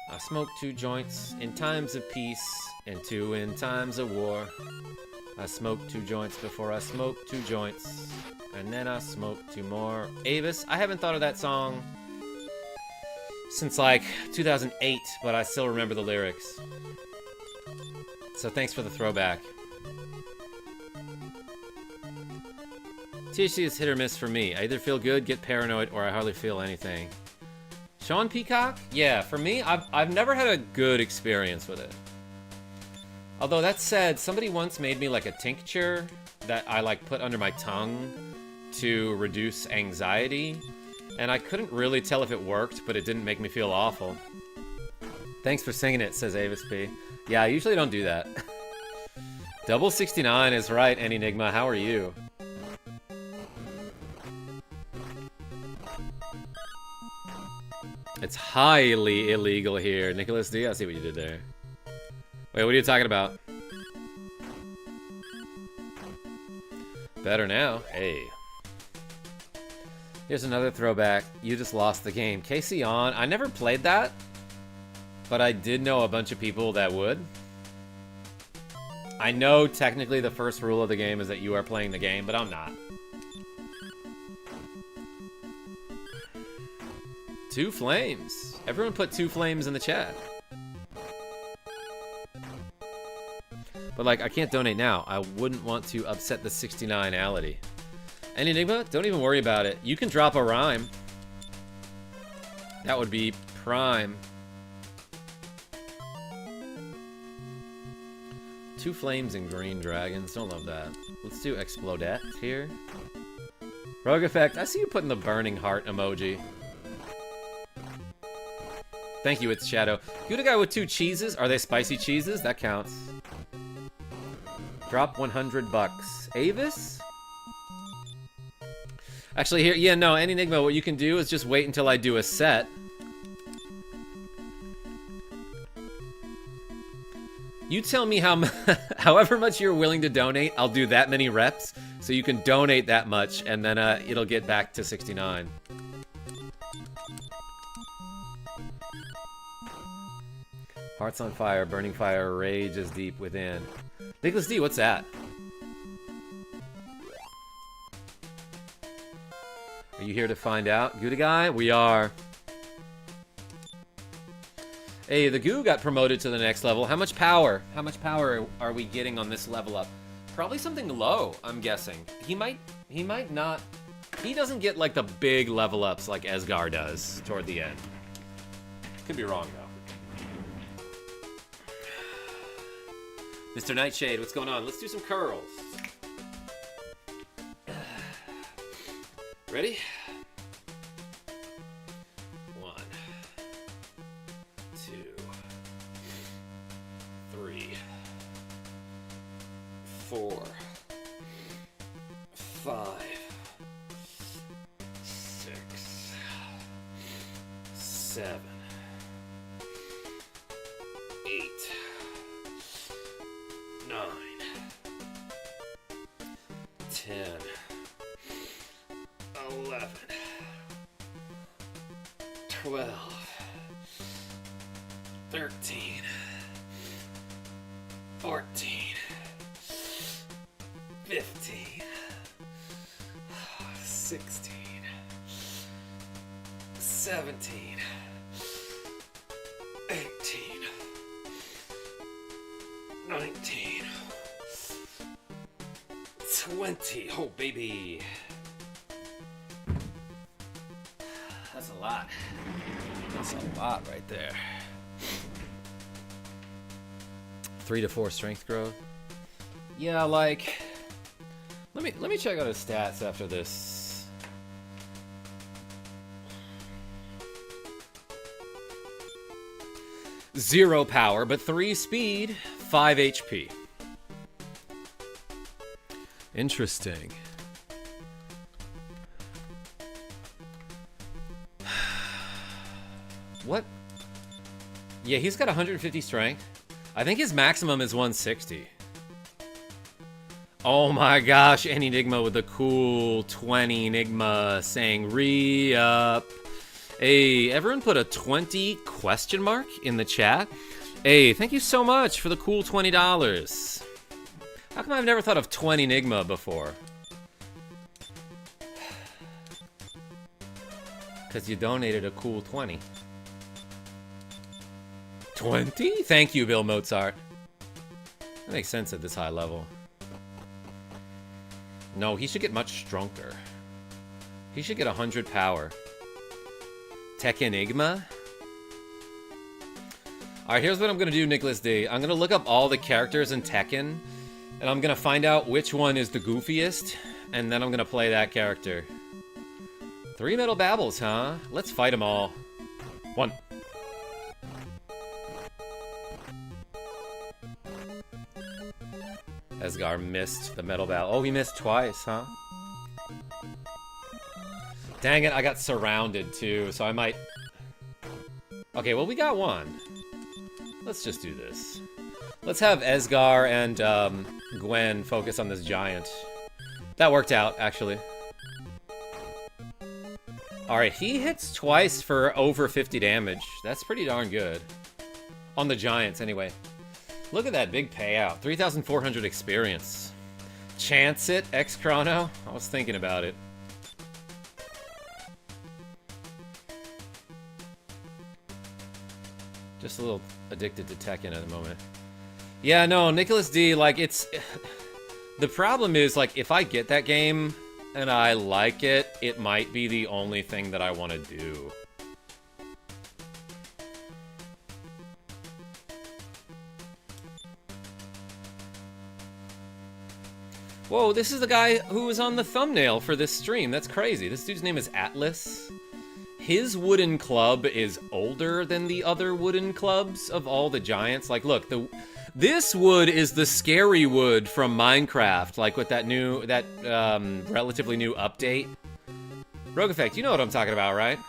[SPEAKER 1] I smoke 2 joints in times of peace and 2 in times of war. I smoke 2 joints before I smoke 2 joints, and then I smoke 2 more. Avis, I haven't thought of that song since like 2008, but I still remember the lyrics. So thanks for the throwback. THC is hit or miss for me. I either feel good, get paranoid, or I hardly feel anything. Sean Peacock? Yeah, for me, I've never had a good experience with it. Although that said, somebody once made me like a tincture that I like put under my tongue to reduce anxiety, and I couldn't really tell if it worked, but it didn't make me feel awful. Thanks for singing it, says Avis P. Yeah, I usually don't do that. Double 69 is right, Enigma. How are you? It's highly illegal here. Nicholas D, I see what you did there. Wait, what are you talking about? Better now. Hey. Here's another throwback. You just lost the game. Casey on. I never played that, but I did know a bunch of people that would. I know technically the first rule of the game is that you are playing the game, but I'm not. 2 flames. Everyone put 2 flames in the chat. But like, I can't donate now. I wouldn't want to upset the 69ality. And Enigma, don't even worry about it. You can drop a rhyme. That would be prime. 2 flames and green dragons. Don't love that. Let's do Explodette here. Rogue Effect, I see you putting the burning heart emoji. Thank you, it's Shadow. You the guy with 2 cheeses? Are they spicy cheeses? That counts. Drop 100 bucks. Avis? Actually, here, yeah, no, Enigma, what you can do is just wait until I do a set. You tell me how, however much you're willing to donate, I'll do that many reps, so you can donate that much, and then it'll get back to 69. Hearts on fire, burning fire, rage is deep within. Nicholas D, what's that? Are you here to find out, Gouda Guy? We are. Hey, the Goo got promoted to the next level. How much power? How much power are we getting on this level up? Probably something low, I'm guessing. He might not. He doesn't get like the big level ups like Esgar does toward the end. Could be wrong though. Mr. Nightshade, what's going on? Let's do some curls. Ready? 1, 2, 3, 4, 5, 6, 7, 8, 9, 10, 11, 12, 13, 14, 15, 16, 17, 18, 19, 20. Oh, baby. That's a lot. That's a lot right there. 3 to 4 strength growth. Yeah, like let me check out his stats after this. Zero power, but 3 speed, 5 HP. Interesting. What? Yeah, he's got 150 strength. I think his maximum is 160. Oh my gosh, Enigma with the cool 20 Enigma saying re-up. Hey, everyone put a 20 question mark in the chat. Hey, thank you so much for the cool $20. How come I've never thought of 20 Enigma before? Because you donated a cool 20. 20? Thank you, Bill Mozart. That makes sense at this high level. No, he should get much stronger. He should get 100 power. Tech Enigma? Alright, here's what I'm gonna do, Nicholas D. I'm gonna look up all the characters in Tekken, and I'm gonna find out which one is the goofiest, and then I'm gonna play that character. 3 metal babbles, huh? Let's fight them all. 1, Esgar missed the metal battle. Oh, he missed twice, huh? Dang it, I got surrounded too, so I might... Okay, well, we got one. Let's just do this. Let's have Esgar and Gwen focus on this giant. That worked out, actually. Alright, he hits twice for over 50 damage. That's pretty darn good. On the giants, anyway. Look at that big payout. 3,400 experience. Chance it, X-Chrono? I was thinking about it. Just a little addicted to Tekken at the moment. Yeah, no, Nicholas D, like, it's... The problem is, like, if I get that game and I like it, it might be the only thing that I want to do. Whoa, this is the guy who was on the thumbnail for this stream. That's crazy. This dude's name is Atlas. His wooden club is older than the other wooden clubs of all the giants. Like, look, this wood is the scary wood from Minecraft, like with that relatively new update. Rogue Effect, you know what I'm talking about, right?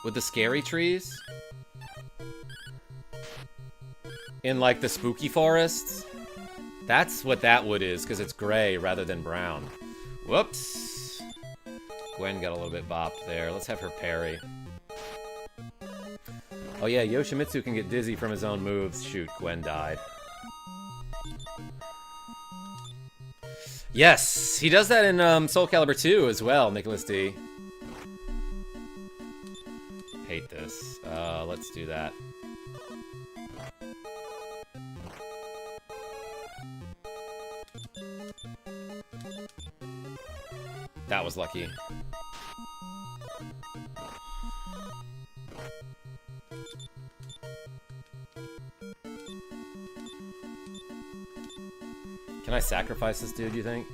[SPEAKER 1] With the scary trees? In, like, the spooky forests? That's what that wood is, because it's gray rather than brown. Whoops. Gwen got a little bit bopped there. Let's have her parry. Oh yeah, Yoshimitsu can get dizzy from his own moves. Shoot, Gwen died. Yes, he does that in Soul Calibur 2 as well, Nicholas D. Hate this. Let's do that. That was lucky. Can I sacrifice this dude, you think?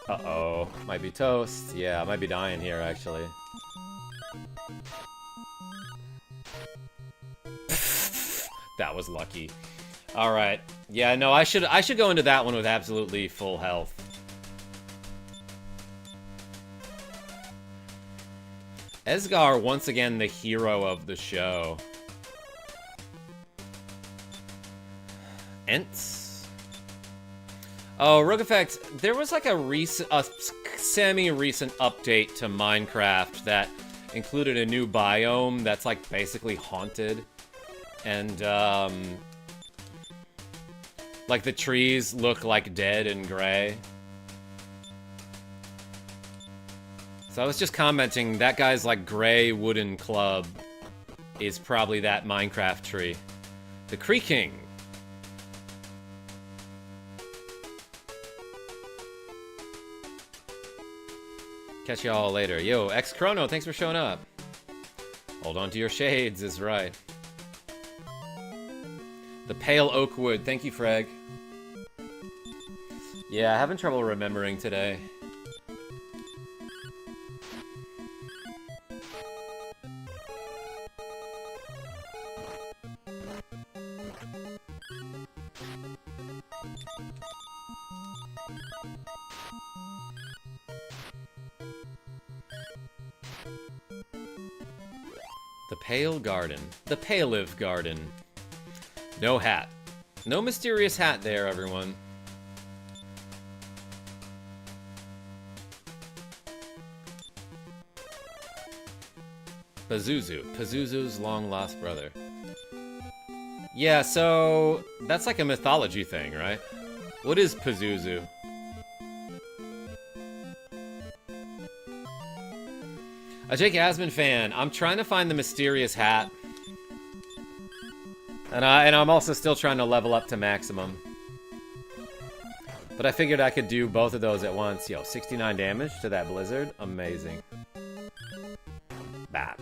[SPEAKER 1] Uh-oh. Might be toast. Yeah, I might be dying here, actually. That was lucky. Alright. Yeah, no, I should go into that one with absolutely full health. Esgar, once again, the hero of the show. Ents? Oh, Rogue Effect, there was like a semi-recent update to Minecraft that included a new biome that's like basically haunted. And, like the trees look like dead and gray. So I was just commenting, that guy's like gray wooden club is probably that Minecraft tree. The Creaking. Catch y'all later. Yo, X-Chrono, thanks for showing up. Hold on to your shades is right. The Pale Oakwood, thank you, Freg. Yeah, having trouble remembering today. The Pale Garden. The Pale-Live Garden. No hat. No mysterious hat there, everyone. Pazuzu. Pazuzu's long-lost brother. Yeah, so... that's like a mythology thing, right? What is Pazuzu? A Jake Asman fan. I'm trying to find the mysterious hat. And I'm also still trying to level up to maximum. But I figured I could do both of those at once. Yo, 69 damage to that blizzard. Amazing. Bad.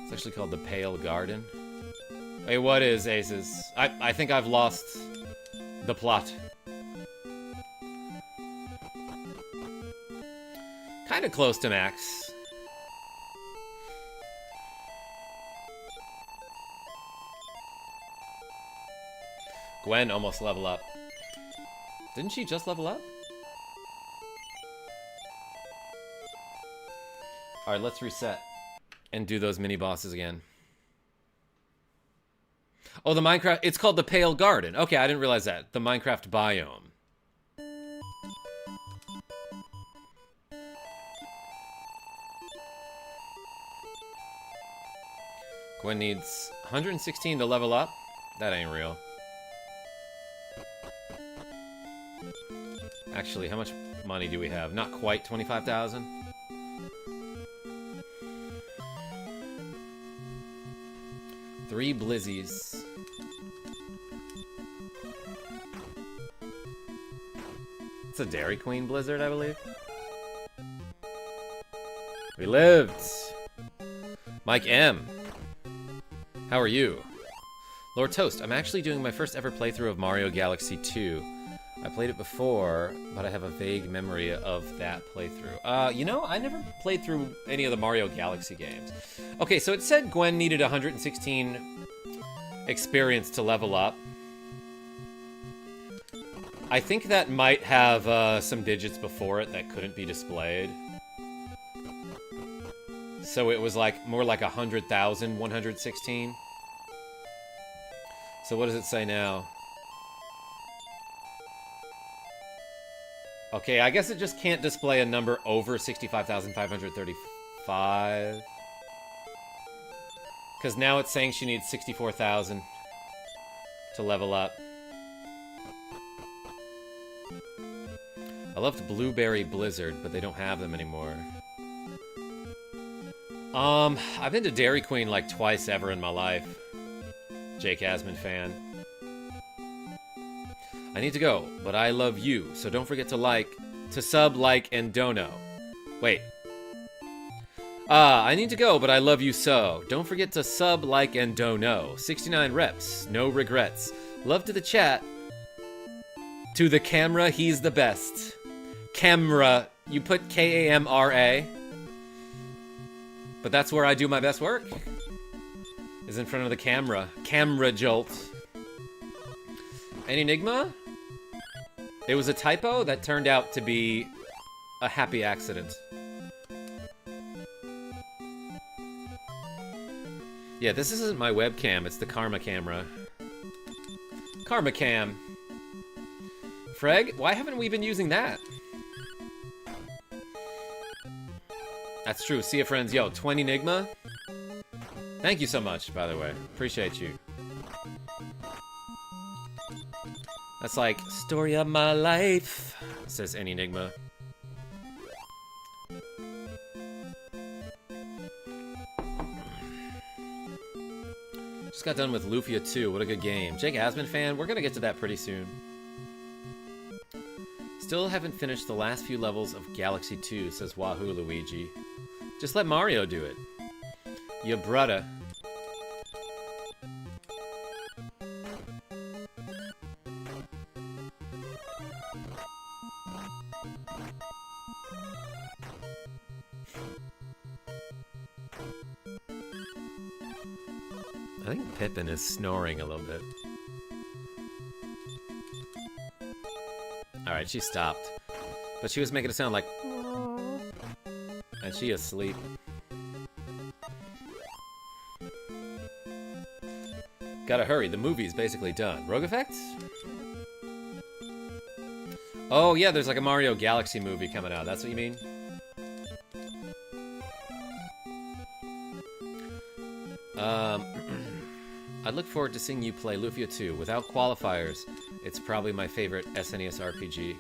[SPEAKER 1] It's actually called the Pale Garden. Wait, what is Aces? I think I've lost the plot. kind of close to max. Gwen almost level up. Didn't she just level up? Alright, let's reset and do those mini bosses again. Oh, the Minecraft... It's called the Pale Garden. Okay, I didn't realize that. The Minecraft biome. Gwen needs 116 to level up. That ain't real. Actually, how much money do we have? Not quite 25,000. Three blizzies. It's a Dairy Queen blizzard, I believe. We lived. Mike M. How are you? Lord Toast, I'm actually doing my first ever playthrough of Mario Galaxy 2. I played it before, but I have a vague memory of that playthrough. You know, I never played through any of the Mario Galaxy games. Okay, so it said Gwen needed 116 experience to level up. I think that might have some digits before it that couldn't be displayed. So it was like more like 100,116. So what does it say now? Okay, I guess it just can't display a number over 65,535. Because now it's saying she needs 64,000 to level up. I loved Blueberry Blizzard, but they don't have them anymore. I've been to Dairy Queen like twice ever in my life. Jake Asman fan. I need to go, but I love you, so don't forget to sub, like, and dono. Wait. I need to go, but I love you so. Don't forget to sub, like, and dono. 69 reps, no regrets. Love to the chat. To the camera, he's the best. Camera, you put K-A-M-R-A. But that's where I do my best work. Is in front of the camera. KarmaJolt. An enigma? It was a typo that turned out to be a happy accident. Yeah, this isn't my webcam, it's the Karma camera. Karma cam. Freg, why haven't we been using that? That's true, see ya friends. Yo, 20 enigma? Thank you so much, by the way. Appreciate you. That's like, story of my life, says any enigma. Just got done with Lufia 2. What a good game. Jake Asman fan, we're gonna get to that pretty soon. Still haven't finished the last few levels of Galaxy 2, says Wahoo Luigi. Just let Mario do it. Ya brudda. I think Pippin is snoring a little bit. Alright, she stopped. But she was making it sound like... And she asleep. Gotta hurry, the movie's basically done. Rogue Effects? Oh yeah, there's like a Mario Galaxy movie coming out, that's what you mean? I'd look forward to seeing you play Lufia 2. Without qualifiers, it's probably my favorite SNES RPG.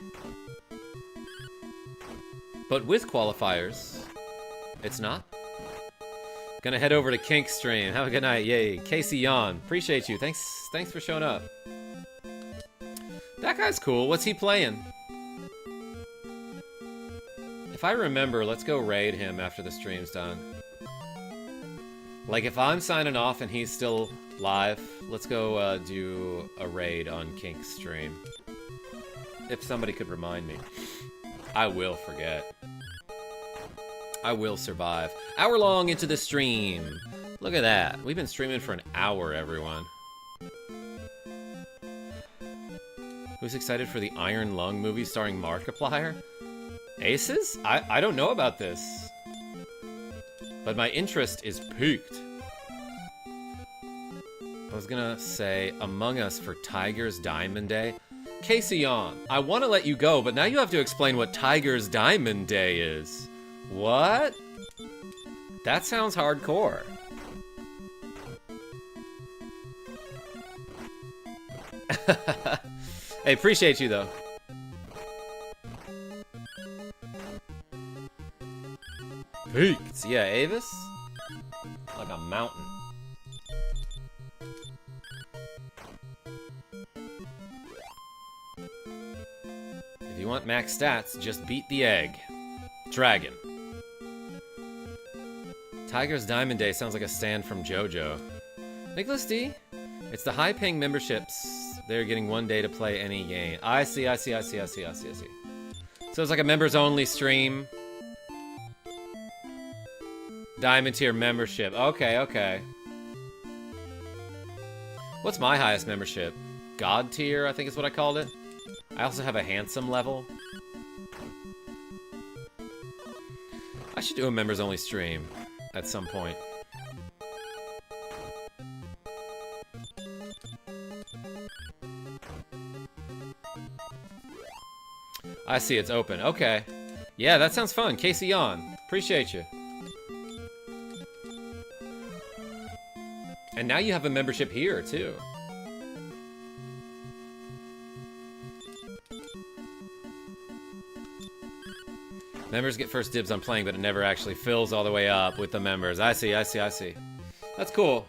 [SPEAKER 1] But with qualifiers, it's not. Gonna head over to Kink stream. Have a good night. Yay. Casey Yon. Appreciate you. Thanks for showing up. That guy's cool. What's he playing? If I remember, let's go raid him after the stream's done. Like, if I'm signing off and he's still live, let's go do a raid on Kink's stream. If somebody could remind me. I will forget. I will survive. Hour long into the stream. Look at that. We've been streaming for an hour, everyone. Who's excited for the Iron Lung movie starring Markiplier? Aces? I don't know about this. But my interest is piqued. I was gonna say Among Us for Tiger's Diamond Day. Casey on. I want to let you go, but now you have to explain what Tiger's Diamond Day is. What? That sounds hardcore. Hey, appreciate you though. Peaked. Yeah, Avis? Like a mountain. If you want max stats, just beat the egg. Dragon. Tiger's Diamond Day sounds like a stand from JoJo. Nicholas D? It's the high-paying memberships. They're getting 1 day to play any game. I see. So it's like a members-only stream. Diamond tier membership. Okay. What's my highest membership? God tier, I think is what I called it. I also have a handsome level. I should do a members-only stream at some point. I see it's open. Okay. Yeah, that sounds fun. Casey on. Appreciate you. And now you have a membership here, too. Members get first dibs on playing, but it never actually fills all the way up with the members. I see. That's cool.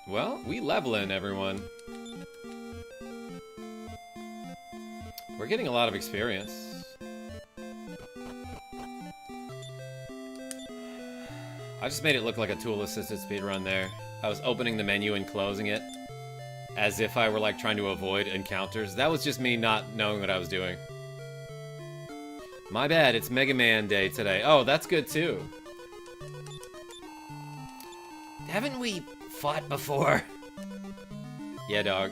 [SPEAKER 1] Well, we leveling, everyone. We're getting a lot of experience. I just made it look like a tool-assisted speedrun there. I was opening the menu and closing it as if I were like trying to avoid encounters. That was just me not knowing what I was doing. My bad, it's Mega Man Day today. Oh, that's good too.
[SPEAKER 2] Haven't we fought before?
[SPEAKER 1] Yeah, dog.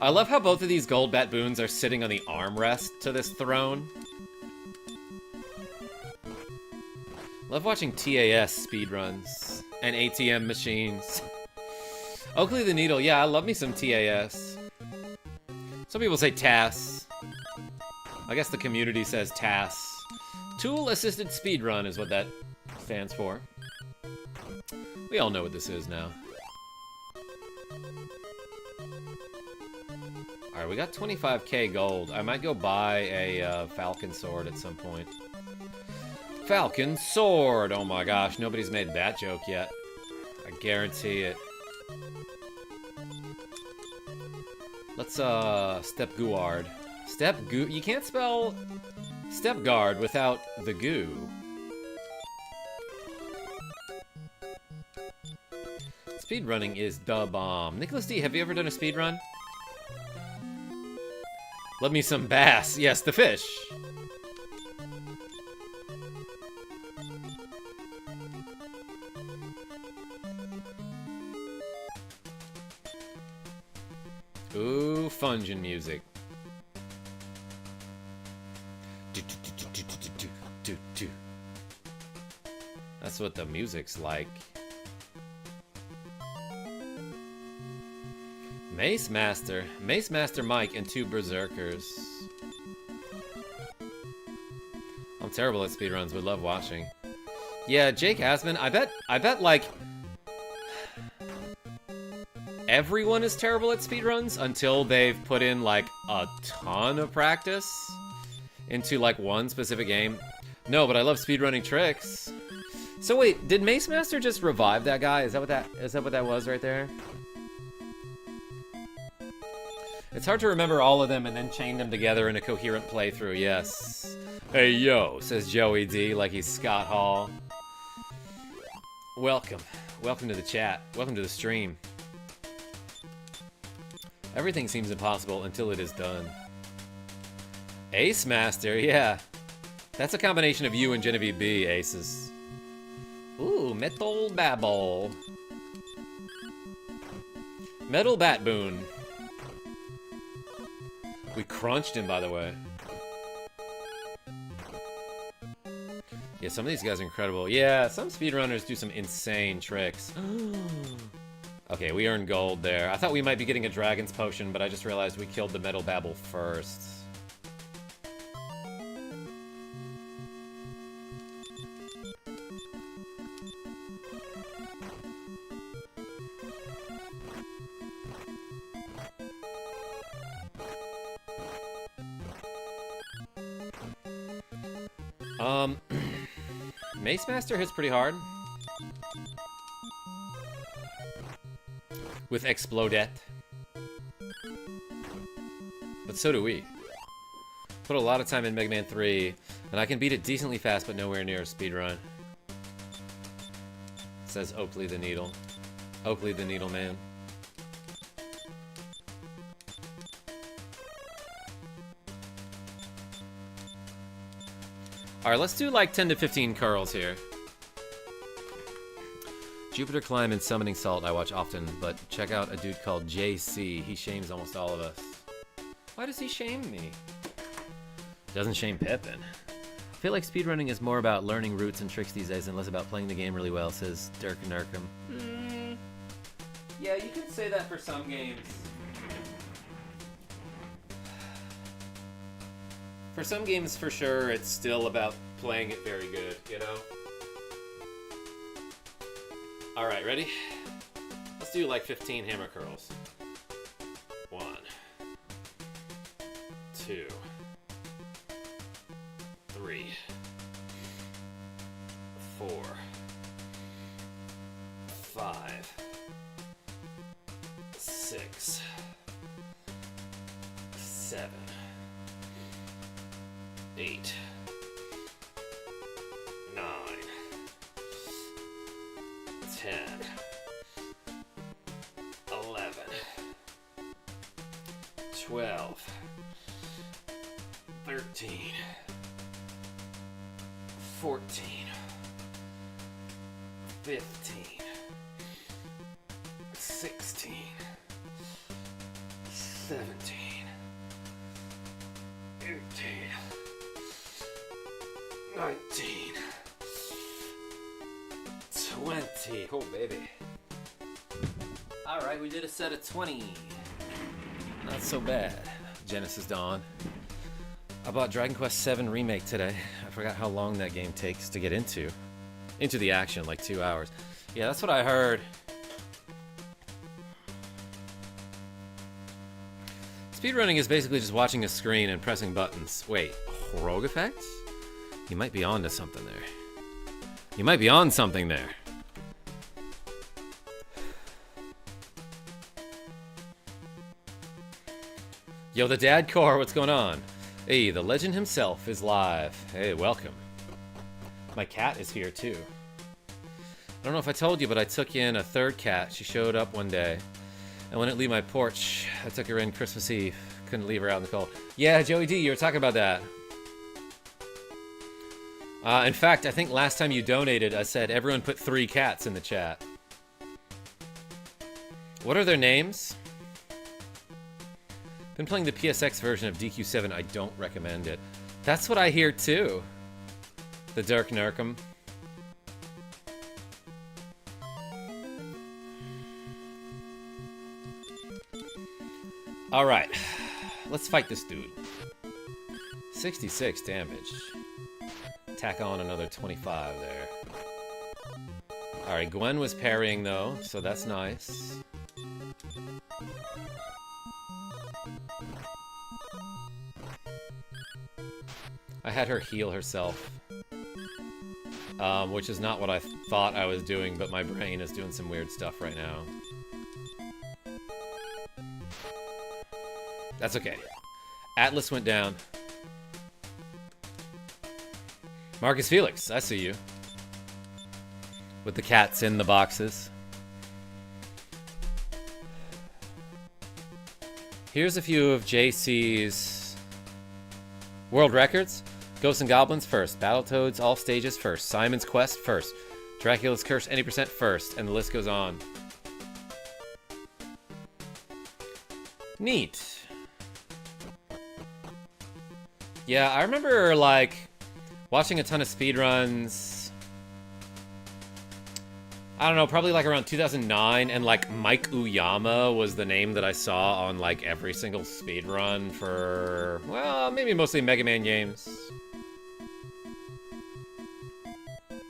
[SPEAKER 1] I love how both of these gold baboons are sitting on the armrest to this throne. Love watching TAS speedruns and ATM machines. Oakley the Needle, yeah, I love me some TAS. Some people say TAS. I guess the community says TAS. Tool Assisted Speedrun is what that stands for. We all know what this is now. Alright, we got 25k gold. I might go buy a Falcon Sword at some point. Falcon Sword! Oh my gosh, nobody's made that joke yet. I guarantee it. Let's, Step Guard. You can't spell Step Guard without the goo. Speedrunning is the bomb. Nicholas D, have you ever done a speedrun? Love me some bass. Yes, the fish. Ooh, fungin' music. That's what the music's like. Mace Master Mike, and 2 Berserkers. I'm terrible at speedruns, would love watching. Yeah, Jake Asman, I bet like everyone is terrible at speedruns until they've put in like a ton of practice into like one specific game. No, but I love speedrunning tricks. So wait, did Mace Master just revive that guy? Is that what that was right there? It's hard to remember all of them and then chain them together in a coherent playthrough, yes. Hey yo, says Joey D like he's Scott Hall. Welcome to the chat. Welcome to the stream. Everything seems impossible until it is done. Ace Master, yeah. That's a combination of you and Genevieve B, Aces. Ooh, Metal Babble. Metal Batboon. We crunched him, by the way. Yeah, some of these guys are incredible. Yeah, some speedrunners do some insane tricks. Okay, we earned gold there. I thought we might be getting a Dragon's Potion, but I just realized we killed the Metal Babble first. Mace Master hits pretty hard. With Explodette. But so do we. Put a lot of time in Mega Man 3, and I can beat it decently fast, but nowhere near a speedrun. Says Oakley the Needle. Oakley the Needle Man. Alright, let's do like 10 to 15 curls here. Jupiter Climb and Summoning Salt I watch often, but check out a dude called JC. He shames almost all of us. Why does he shame me? Doesn't shame Pippin. I feel like speedrunning is more about learning routes and tricks these days and less about playing the game really well, says Dirk Nurkum. Yeah, you can say that for some games. For some games, for sure, it's still about playing it very good, you know? Alright, ready? Let's do like 15 hammer curls. 1, 2, 3, 4, 5, 6, 7, 8, 9, 10, 11, 12, 13, 14, 15, 16, 17, 18, 19, 20. Oh, baby. Alright, we did a set of 20. Not so bad. Genesis Dawn. I bought Dragon Quest VII Remake today. I forgot how long that game takes to get into the action, like 2 hours. Yeah, that's what I heard. Speedrunning is basically just watching a screen and pressing buttons. Wait, rogue effects? You might be onto something there. You might be on something there. Yo, the Dad Core, what's going on? Hey, the legend himself is live. Hey, welcome. My cat is here too. I don't know if I told you, but I took in a third cat. She showed up one day, and when it leave my porch, I took her in Christmas Eve. Couldn't leave her out in the cold. Yeah, Joey D, you were talking about that. In fact, I think last time you donated, I said everyone put 3 cats in the chat. What are their names? Been playing the PSX version of DQ7. I don't recommend it. That's what I hear too. The Dirk Nurkum. Alright. Let's fight this dude. 66 damage. Tack on another 25 there. Alright, Gwen was parrying though, so that's nice. I had her heal herself. Which is not what I thought I was doing, but my brain is doing some weird stuff right now. That's okay. Atlas went down. Marcus Felix, I see you. With the cats in the boxes. Here's a few of JC's world records. Ghosts and Goblins first. Battletoads all stages first. Simon's Quest first. Dracula's Curse any percent first. And the list goes on. Neat. Yeah, I remember, like, watching a ton of speedruns. I don't know, probably like around 2009, and like Mike Uyama was the name that I saw on like every single speedrun for, well, maybe mostly Mega Man games.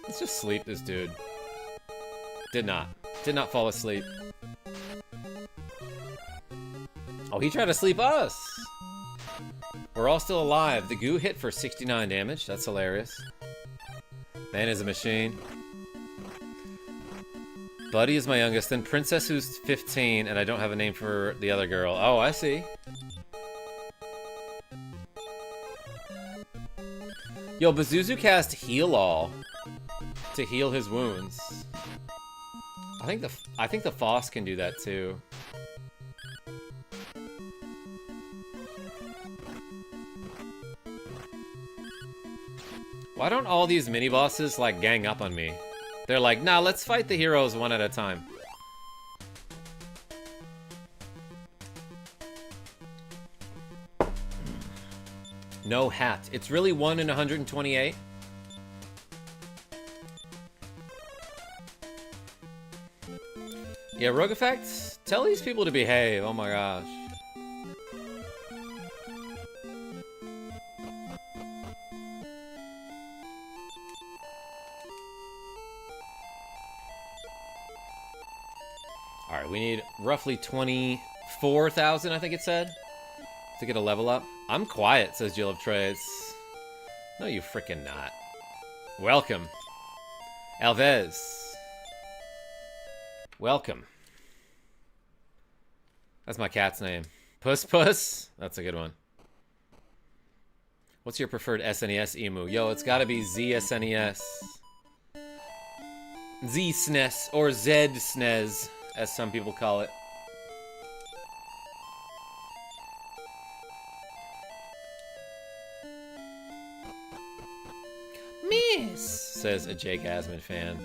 [SPEAKER 1] Let's just sleep this dude. Did not fall asleep. Oh, he tried to sleep us! We're all still alive. The goo hit for 69 damage. That's hilarious. Man is a machine. Buddy is my youngest. Then Princess, who's 15, and I don't have a name for the other girl. Oh, I see. Yo, Bazuzu cast Heal All to heal his wounds. I think the Foss can do that too. Why don't all these mini-bosses, like, gang up on me? They're like, nah, let's fight the heroes one at a time. No hat. It's really 1 in 128? Yeah, Rogue Effect, tell these people to behave. Oh my gosh. Alright, we need roughly 24,000, I think it said, to get a level up. I'm quiet, says Jill of Trades. No, you frickin' not. Welcome. Alves. Welcome. That's my cat's name. Puss Puss? That's a good one. What's your preferred SNES emu? Yo, it's gotta be ZSNES. Z-SNES, or Z-SNES, as some people call it. Miss, says a Jake Asman fan.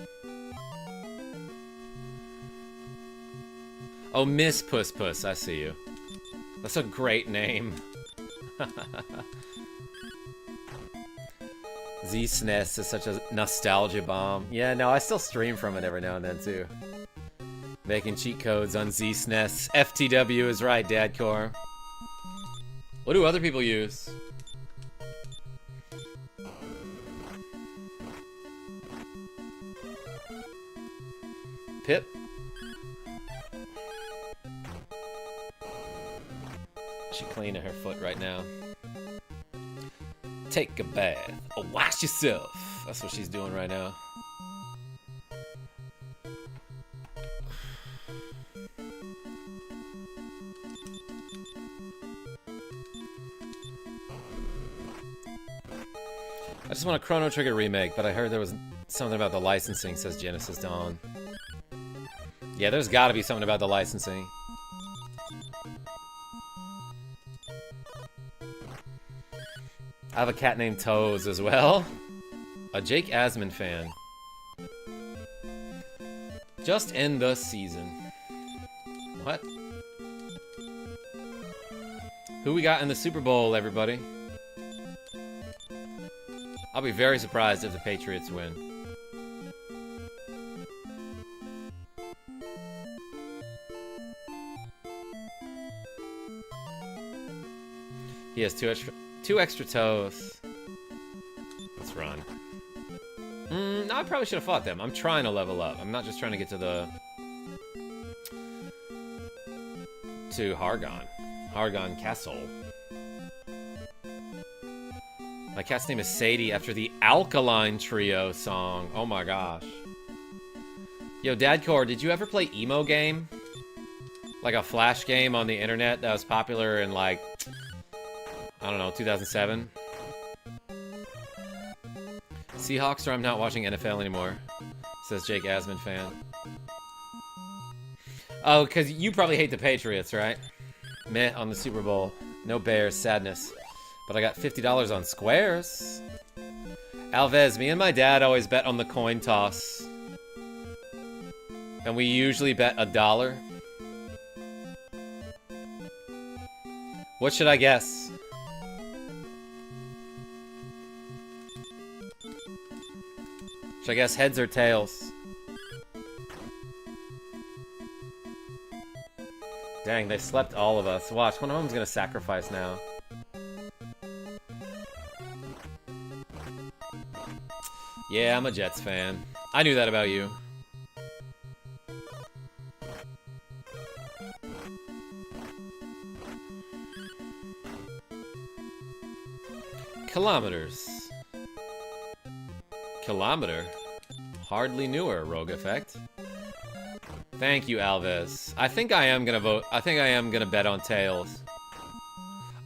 [SPEAKER 1] Oh, Miss Puss Puss, I see you. That's a great name. Z-SNES is such a nostalgia bomb. Yeah, no, I still stream from it every now and then, too. Making cheat codes on Z-SNES. FTW is right, Dadcore. What do other people use? Pip? She cleaning her foot right now. Take a bath. Oh, wash yourself. That's what she's doing right now. I just want a Chrono Trigger remake, but I heard there was something about the licensing, says Genesis Dawn. Yeah, there's gotta be something about the licensing. I have a cat named Toes as well. A Jake Asman fan. Just end the season. What? Who we got in the Super Bowl, everybody? I'll be very surprised if the Patriots win. He has two extra toes. Let's run. No, I probably should have fought them. I'm trying to level up. I'm not just trying to get to Hargon. Hargon Castle. My cat's name is Sadie after the Alkaline Trio song. Oh my gosh. Yo, Dadcore, did you ever play Emo Game? Like a flash game on the internet that was popular in, like, I don't know, 2007? Seahawks, or I'm not watching NFL anymore, says Jake Asman fan. Oh, because you probably hate the Patriots, right? Meh on the Super Bowl. No Bears, sadness. But I got $50 on squares. Alves, me and my dad always bet on the coin toss. And we usually bet $1. What should I guess? Should I guess heads or tails? Dang, they slept all of us. Watch, one of them's gonna sacrifice now. Yeah, I'm a Jets fan. I knew that about you. Kilometers. Kilometer? Hardly newer, Rogue Effect. Thank you, Alves. I think I am gonna vote. I think I am gonna bet on tails.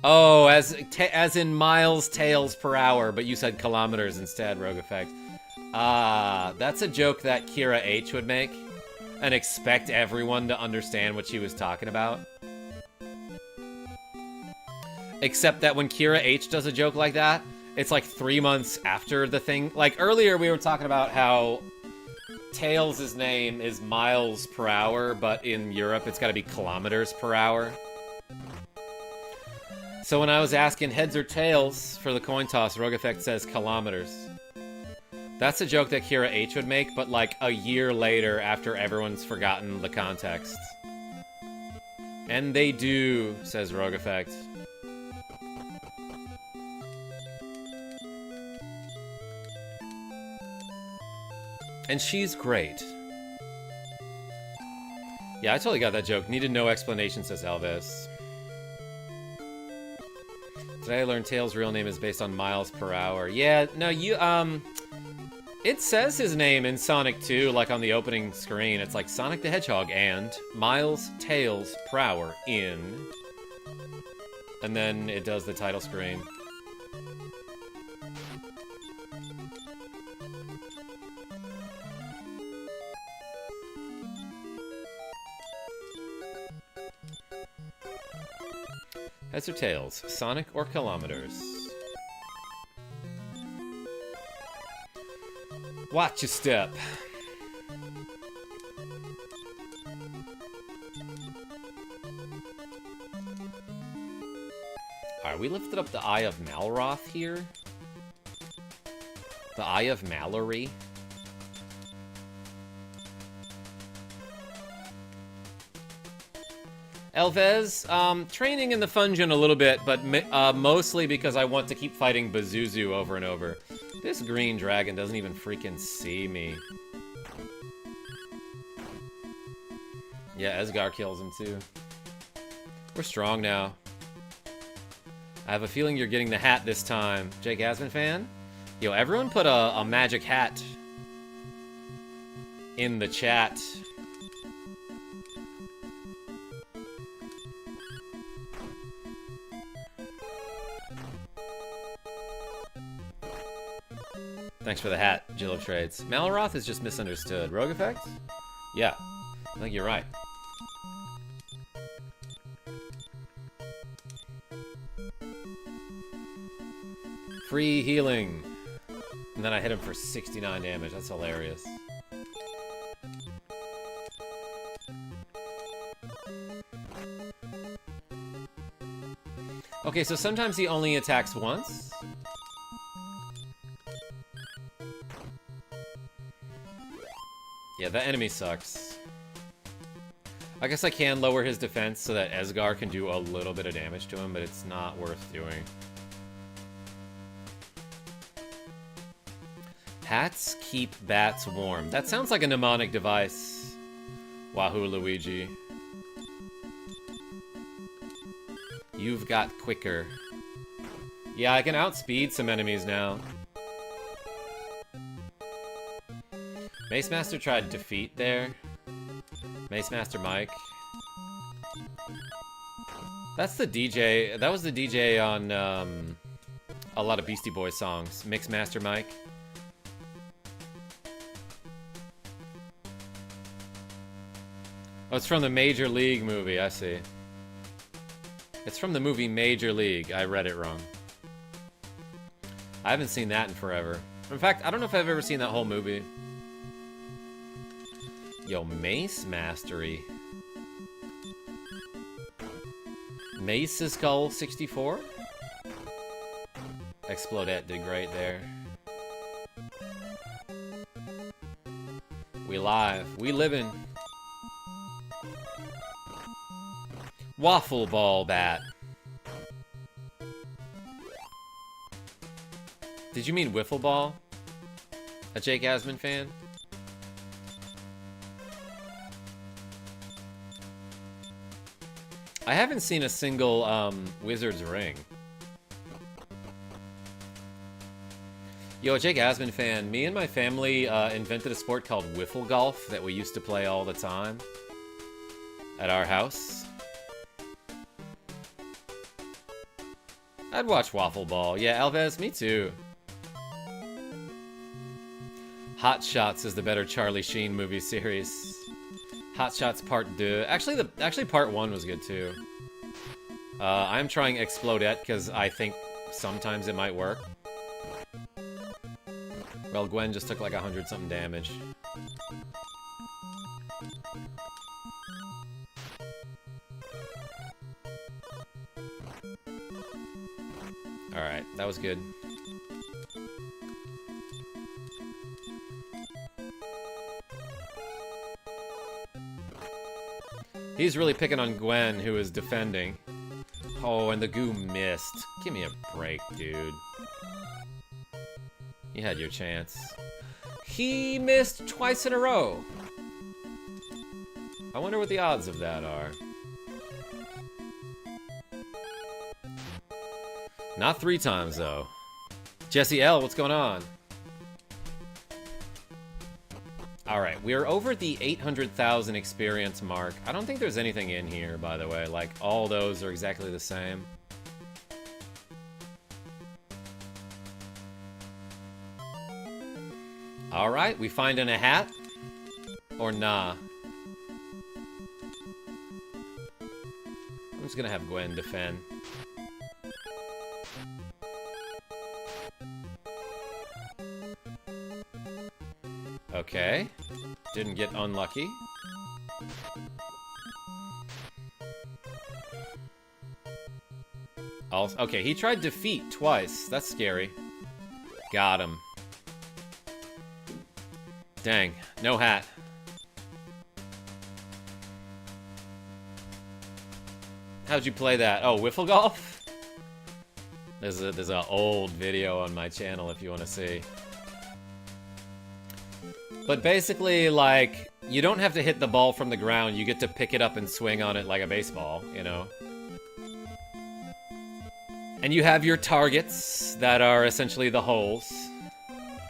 [SPEAKER 1] Oh, as in miles tails per hour, but you said kilometers instead, Rogue Effect. Ah, that's a joke that Kira H would make and expect everyone to understand what she was talking about. Except that when Kira H does a joke like that, it's like 3 months after the thing. Like earlier we were talking about how Tails' name is miles per hour, but in Europe it's gotta be kilometers per hour. So when I was asking heads or tails for the coin toss, Rogue Effect says kilometers. That's a joke that Kira H would make, but like a year later after everyone's forgotten the context. And they do, says Rogue Effect. And she's great. Yeah, I totally got that joke. Needed no explanation, says Elvis. Today I learned Tails' real name is based on miles per hour. Yeah, no, you, it says his name in Sonic 2, like on the opening screen. It's like Sonic the Hedgehog and miles tails per hour in. And then it does the title screen. Heads or tails? Sonic or kilometers? Watch your step. Alright, we lifted up the Eye of Malroth here. The Eye of Mallory. Elvez, training in the Fungeon a little bit, but mostly because I want to keep fighting Bazuzu over and over. This green dragon doesn't even freaking see me. Yeah, Esgar kills him too. We're strong now. I have a feeling you're getting the hat this time. Jake Asman fan? Yo, everyone put a magic hat in the chat. Thanks for the hat, Jill of Trades. Malroth is just misunderstood. Rogue Effect? Yeah, I think you're right. Free healing. And then I hit him for 69 damage. That's hilarious. Okay, so sometimes he only attacks once. Yeah, that enemy sucks. I guess I can lower his defense so that Esgar can do a little bit of damage to him, but it's not worth doing. Hats keep bats warm. That sounds like a mnemonic device. Wahoo Luigi. You've got quicker. Yeah, I can outspeed some enemies now. Mace Master tried defeat there. Mace Master Mike. That's the DJ. That was the DJ on a lot of Beastie Boys songs. Mix Master Mike. Oh, it's from the Major League movie. I see. It's from the movie Major League. I read it wrong. I haven't seen that in forever. In fact, I don't know if I've ever seen that whole movie. Yo, Mace Mastery. Mace is Skull 64? Explodette did great there. We live. We livin'. Waffle ball bat. Did you mean wiffle ball? A Jake Asman fan? I haven't seen a single Wizard's Ring. Yo, a Jake Asman fan, me and my family invented a sport called wiffle golf that we used to play all the time at our house. I'd watch Waffle Ball. Yeah, Alves, me too. Hot Shots is the better Charlie Sheen movie series. Hot Shots Part 2. Actually Part 1 was good too. I'm trying Explodette because I think sometimes it might work. Well, Gwen just took like 100-something damage. Alright, that was good. He's really picking on Gwen, who is defending. Oh, and the goo missed. Give me a break, dude. You had your chance. He missed twice in a row. I wonder what the odds of that are. Not 3 times, though. Jesse L., what's going on? Alright, we are over the 800,000 experience mark. I don't think there's anything in here, by the way. Like, all those are exactly the same. Alright, we find in a hat? Or nah? I'm just gonna have Gwen defend. Okay. Didn't get unlucky. Also, okay, he tried defeat twice. That's scary. Got him. Dang, no hat. How'd you play that? Oh, wiffle golf? There's an old video on my channel if you want to see. But basically, like, you don't have to hit the ball from the ground. You get to pick it up and swing on it like a baseball, you know? And you have your targets that are essentially the holes.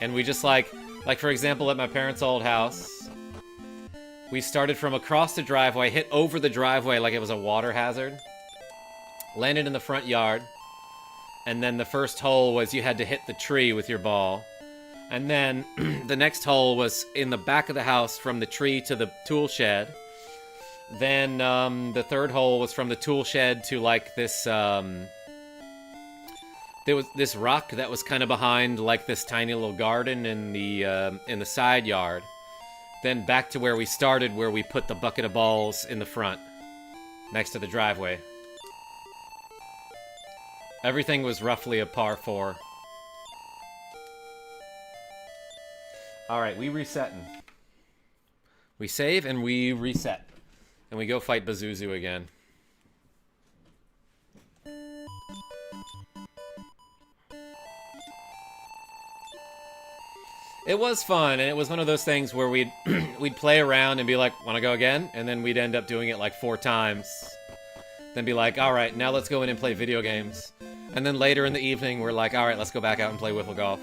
[SPEAKER 1] And we just like for example, at my parents' old house, we started from across the driveway, hit over the driveway like it was a water hazard, landed in the front yard, and then the first hole was you had to hit the tree with your ball. And then the next hole was in the back of the house from the tree to the tool shed. Then the third hole was from the tool shed to like this, there was this rock that was kind of behind like this tiny little garden in the side yard. Then back to where we started, where we put the bucket of balls in the front, next to the driveway. Everything was roughly a par 4. Alright, we resetting. We save and we reset. And we go fight Bazuzu again. It was fun, and it was one of those things where we'd play around and be like, wanna go again? And then we'd end up doing it like 4 times. Then be like, alright, now let's go in and play video games. And then later in the evening, we're like, alright, let's go back out and play wiffle golf.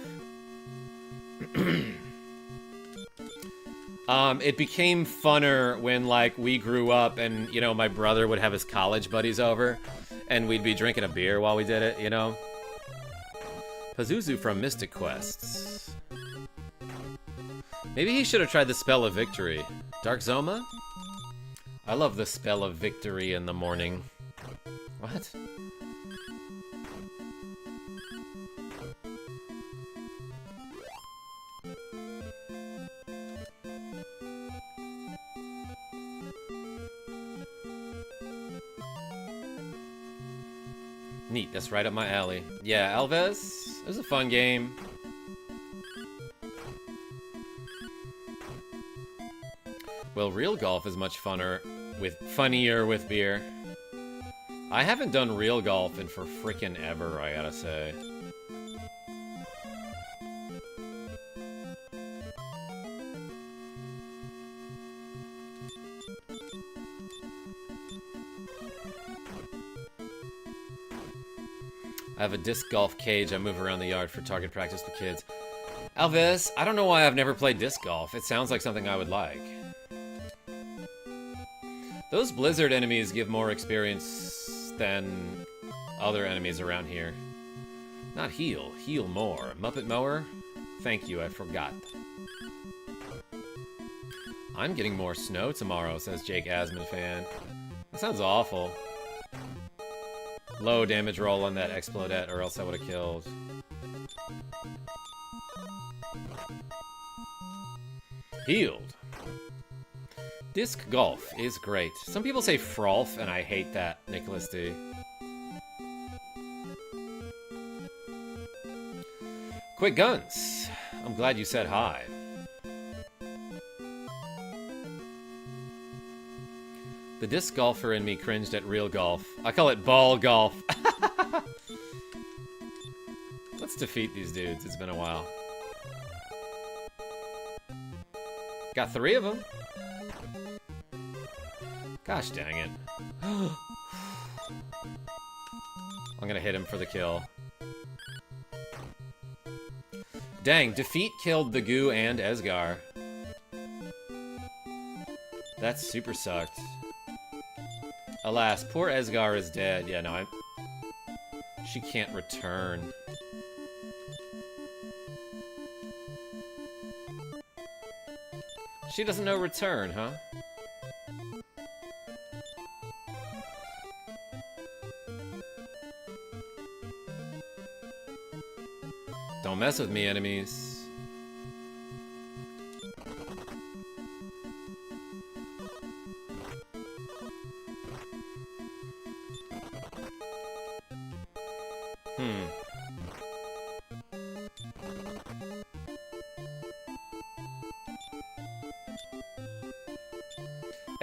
[SPEAKER 1] It became funner when, like, we grew up and, you know, my brother would have his college buddies over, and we'd be drinking a beer while we did it, you know? Pazuzu from Mystic Quests. Maybe he should have tried the Spell of Victory. Dark Zoma? I love the Spell of Victory in the morning. What? Neat, that's right up my alley. Yeah, Alves, it was a fun game. Well, real golf is much funnier with beer. I haven't done real golf in for frickin' ever, I gotta say. I have a disc golf cage I move around the yard for target practice with kids. Alves, I don't know why I've never played disc golf. It sounds like something I would like. Those blizzard enemies give more experience than other enemies around here. Not heal, heal more. Muppet Mower? Thank you, I forgot. I'm getting more snow tomorrow, says Jake Asman fan. That sounds awful. Low damage roll on that Explodette, or else I would have killed. Healed. Disc golf is great. Some people say frolf, and I hate that, Nicholas D. Quick Guns. I'm glad you said hi. The disc golfer in me cringed at real golf. I call it ball golf. Let's defeat these dudes. It's been a while. Got 3 of them. Gosh dang it. I'm gonna hit him for the kill. Dang, defeat killed the Goo and Esgar. That super sucked. Alas, poor Esgar is dead. Yeah, no, she can't return. She doesn't know return, huh? Don't mess with me, enemies.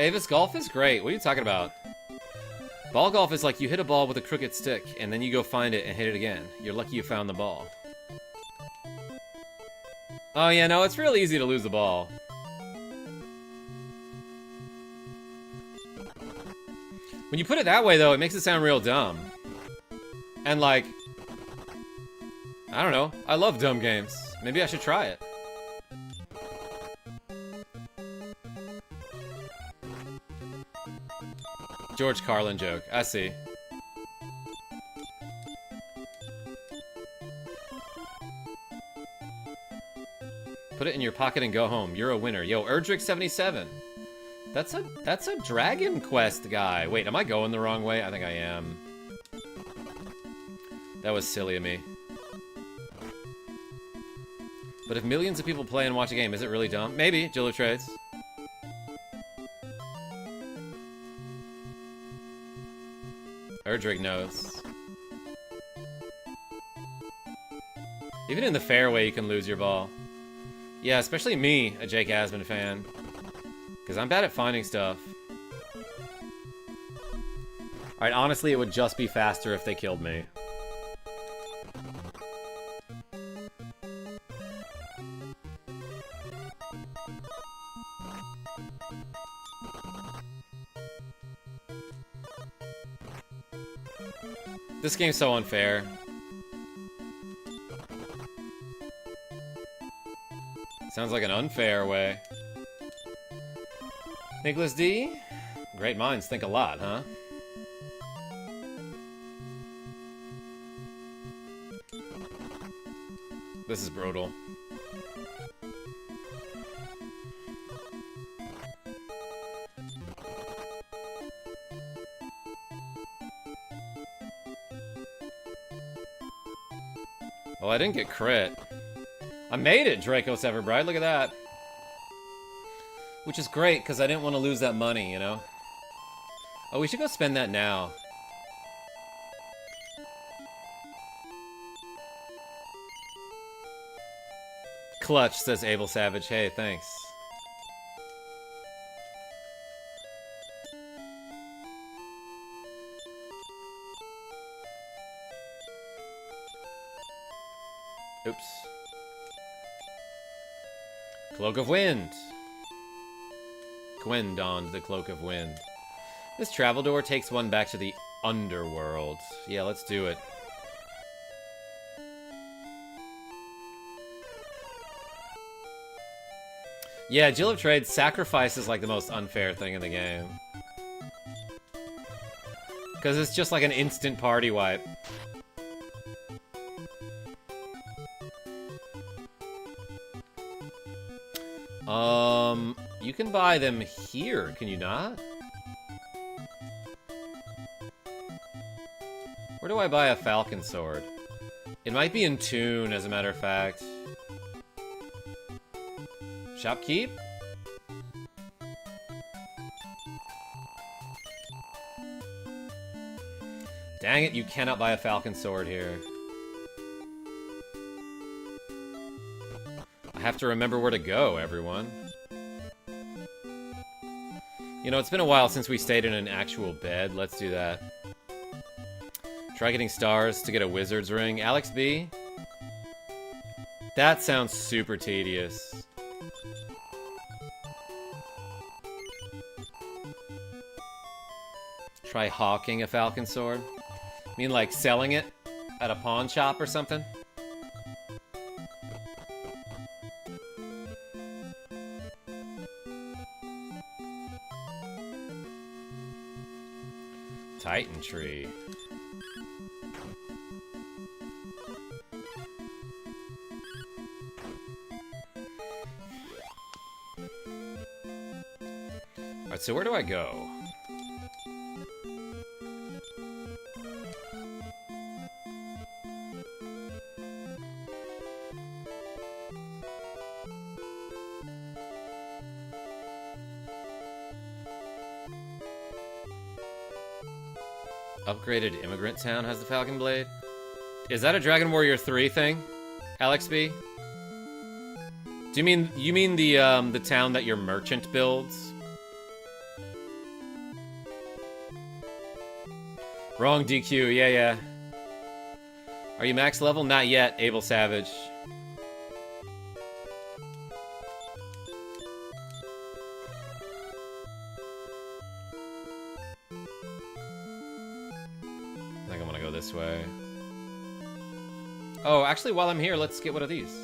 [SPEAKER 1] Avis, golf is great. What are you talking about? Ball golf is like you hit a ball with a crooked stick, and then you go find it and hit it again. You're lucky you found the ball. Oh yeah, no, it's real easy to lose the ball. When you put it that way, though, it makes it sound real dumb. And like, I don't know. I love dumb games. Maybe I should try it. George Carlin joke. I see. Put it in your pocket and go home. You're a winner. Yo, Erdrick77. That's a Dragon Quest guy. Wait, am I going the wrong way? I think I am. That was silly of me. But if millions of people play and watch a game, is it really dumb? Maybe, Jillo Trades. Erdrick knows. Even in the fairway, you can lose your ball. Yeah, especially me, a Jake Asman fan. Because I'm bad at finding stuff. Alright, honestly, it would just be faster if they killed me. This game's so unfair. Sounds like an unfair way. Nicholas D? Great minds think a lot, huh? This is brutal. Oh, I didn't get crit. I made it, Draco's Everbright. Look at that. Which is great, because I didn't want to lose that money, you know? Oh, we should go spend that now. Clutch, says Abel Savage. Hey, thanks. Oops. Cloak of Wind. Gwen donned the Cloak of Wind. This travel door takes one back to the underworld. Yeah, let's do it. Yeah, Jill of Trade, sacrifice is like the most unfair thing in the game. Because it's just like an instant party wipe. You can buy them here, can you not? Where do I buy a falcon sword? It might be in Toon, as a matter of fact. Shopkeep? Dang it, you cannot buy a falcon sword here. I have to remember where to go, everyone. You know, it's been a while since we stayed in an actual bed. Let's do that. Try getting stars to get a wizard's ring. Alex B? That sounds super tedious. Try hawking a falcon sword. I mean, like, selling it at a pawn shop or something? Titan tree. Alright, so where do I go? Upgraded Immigrant Town has the Falcon Blade. Is that a Dragon Warrior 3 thing, Alex B? Do you mean the town that your merchant builds? Wrong DQ, yeah. Are you max level? Not yet, Abel Savage. This way. Oh, actually, while I'm here, let's get one of these.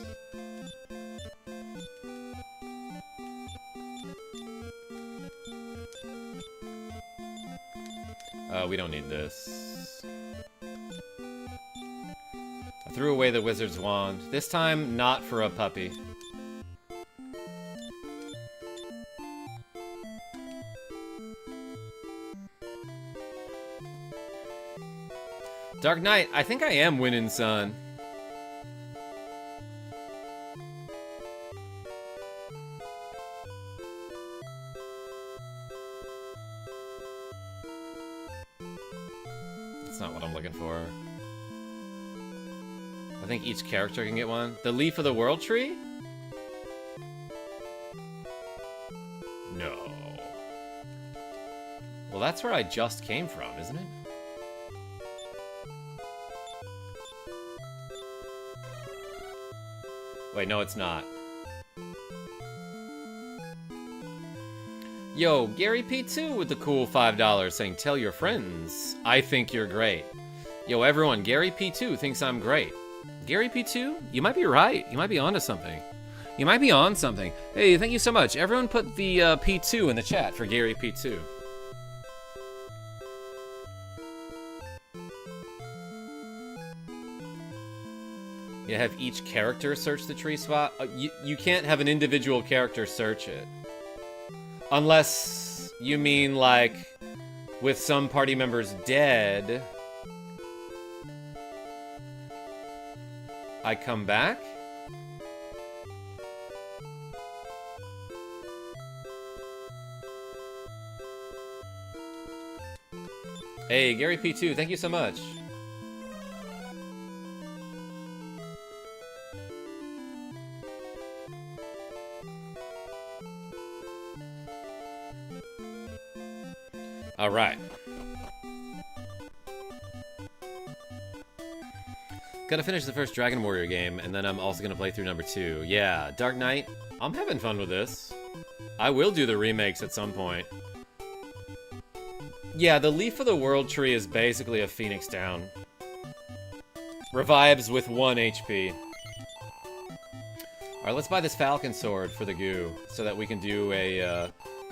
[SPEAKER 1] We don't need this. I threw away the wizard's wand. This time, not for a puppy. Dark Knight, I think I am winning, son. That's not what I'm looking for. I think each character can get one. The Leaf of the World Tree? No. Well, that's where I just came from, isn't it? Wait, no, it's not. Yo, Gary P2 with the cool $5 saying, tell your friends, I think you're great. Yo, everyone, Gary P2 thinks I'm great. Gary P2, you might be right. You might be onto something. You might be on something. Hey, thank you so much. Everyone put the P2 in the chat for Gary P2. You have each character search the tree spot. You can't have an individual character search it. Unless you mean, like, with some party members dead. I come back? Hey, Gary P2, thank you so much. All right. Gotta finish the first Dragon Warrior game, and then I'm also gonna play through number 2. Yeah, Dark Knight. I'm having fun with this. I will do the remakes at some point. Yeah, the Leaf of the World Tree is basically a Phoenix Down. Revives with 1 HP. Alright, let's buy this Falcon Sword for the goo, so that we can do a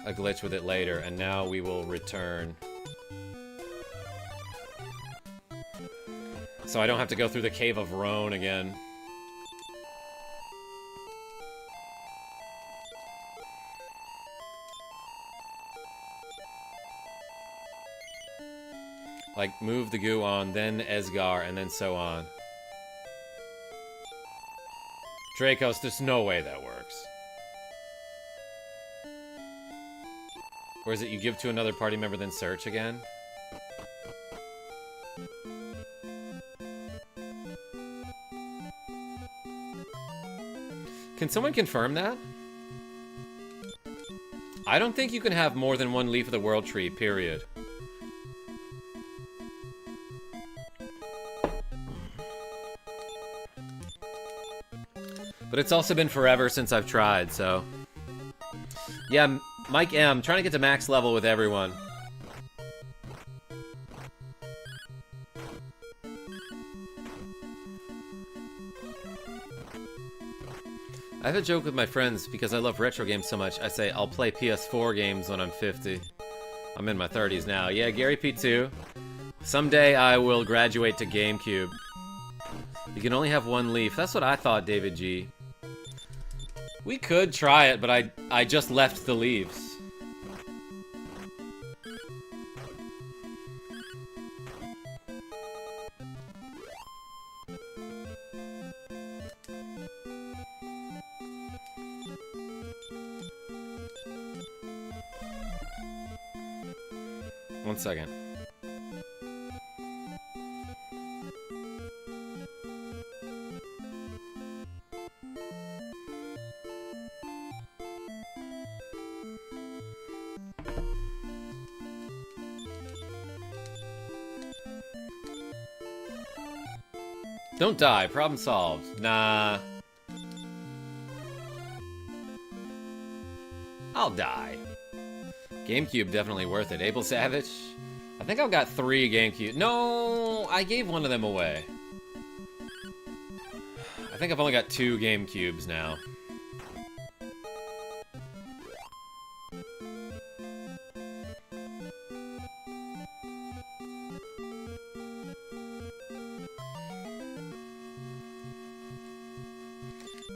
[SPEAKER 1] glitch with it later, and now we will return. So I don't have to go through the Cave of Roan again. Like, move the goo on, then Esgar, and then so on. Dracos, there's no way that works. Or is it you give to another party member, then search again? Can someone confirm that? I don't think you can have more than 1 Leaf of the World Tree, period. But it's also been forever since I've tried, so... Yeah, Mike M, trying to get to max level with everyone. I have a joke with my friends because I love retro games so much. I say, I'll play PS4 games when I'm 50. I'm in my 30s now. Yeah, Gary P2. Someday I will graduate to GameCube. You can only have 1 leaf. That's what I thought, David G. We could try it, but I just left the leaves. One second. Don't die. Problem solved. Nah. I'll die. GameCube definitely worth it. Abel Savage? I think I've got 3 GameCube. No, I gave one of them away. I think I've only got 2 GameCubes now.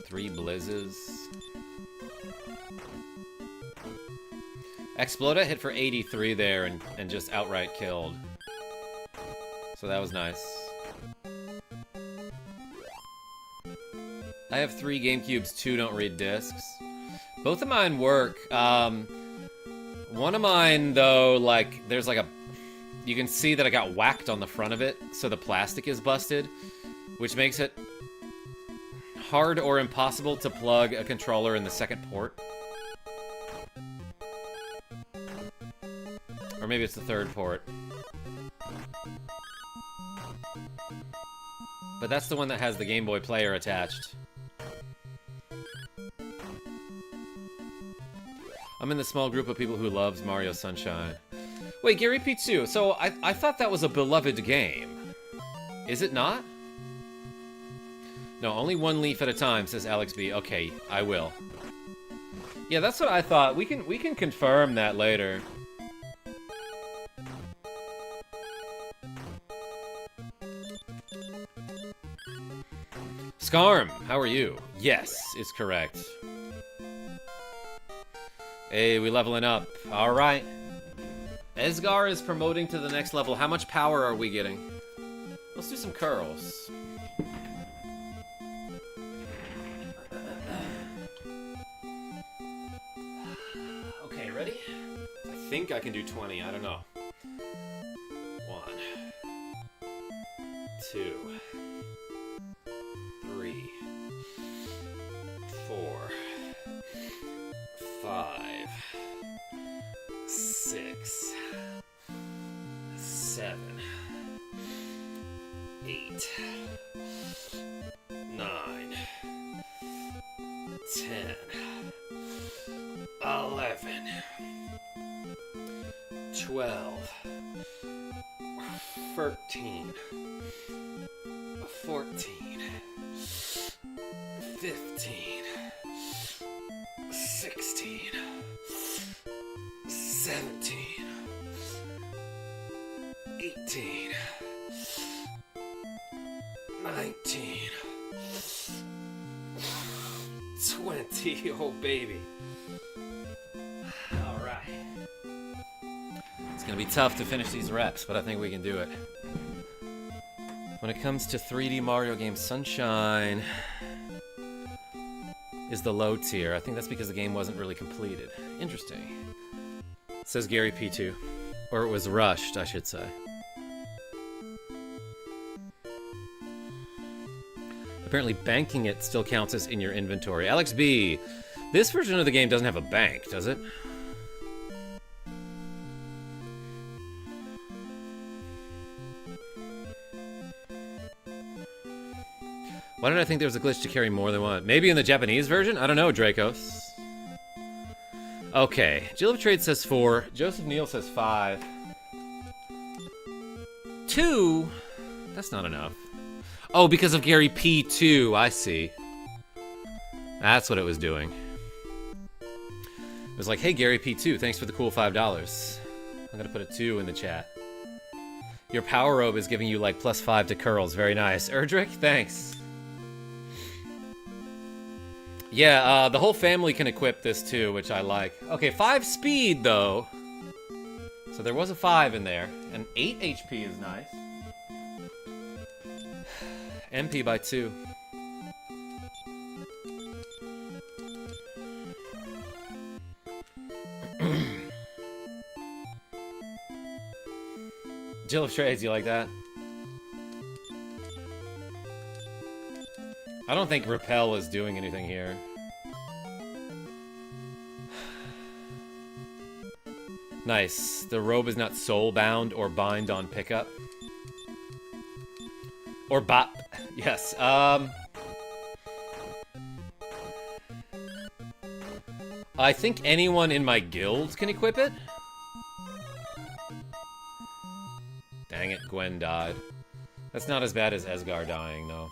[SPEAKER 1] Three Blizzes. Exploda hit for 83 there and just outright killed. So that was nice. I have 3 GameCubes, 2 don't read discs. Both of mine work. One of mine, though, like, there's like a... You can see that I got whacked on the front of it, so the plastic is busted, which makes it hard or impossible to plug a controller in the second port. Or maybe it's the third port. But that's the one that has the Game Boy player attached. I'm in the small group of people who loves Mario Sunshine. Wait, Gary P2, so I thought that was a beloved game. Is it not? No, only 1 leaf at a time, says Alex B. Okay, I will. Yeah, that's what I thought. We can confirm that later. Scarm, how are you? Yes, is correct. Hey, we leveling up. Alright. Esgar is promoting to the next level. How much power are we getting? Let's do some curls. ready? I think I can do 20, I don't know. 1, 2, 3, 4, 5, 6, 7, 8, 9, 10, 11, 12, 13, 14, 15, 16, 17, 18, 19, 20, oh baby. All right. It's gonna be tough to finish these reps, but I think we can do it. When it comes to 3D Mario games, Sunshine is the low tier. I think that's because the game wasn't really completed. Interesting. It says Gary P2. Or it was rushed, I should say. Apparently banking it still counts as in your inventory. Alex B, this version of the game doesn't have a bank, does it? Why did I think there was a glitch to carry more than one? Maybe in the Japanese version? I don't know, Dracos. Okay, Jill of Trade says 4. Joseph Neal says 5. 2? That's not enough. Oh, because of Gary P2, I see. That's what it was doing. It was like, hey, Gary P2, thanks for the cool $5. I'm gonna put a 2 in the chat. Your power robe is giving you like +5 to curls. Very nice. Erdrick, thanks. Yeah, the whole family can equip this too, which I like. Okay, 5 speed though. So there was a 5 in there. And 8 HP is nice. MP by 2. Jill of Trades, you like that? I don't think Repel is doing anything here. Nice. The robe is not soul-bound or bind on pickup. Or bop. Yes. I think anyone in my guild can equip it. Dang it, Gwen died. That's not as bad as Esgar dying, though.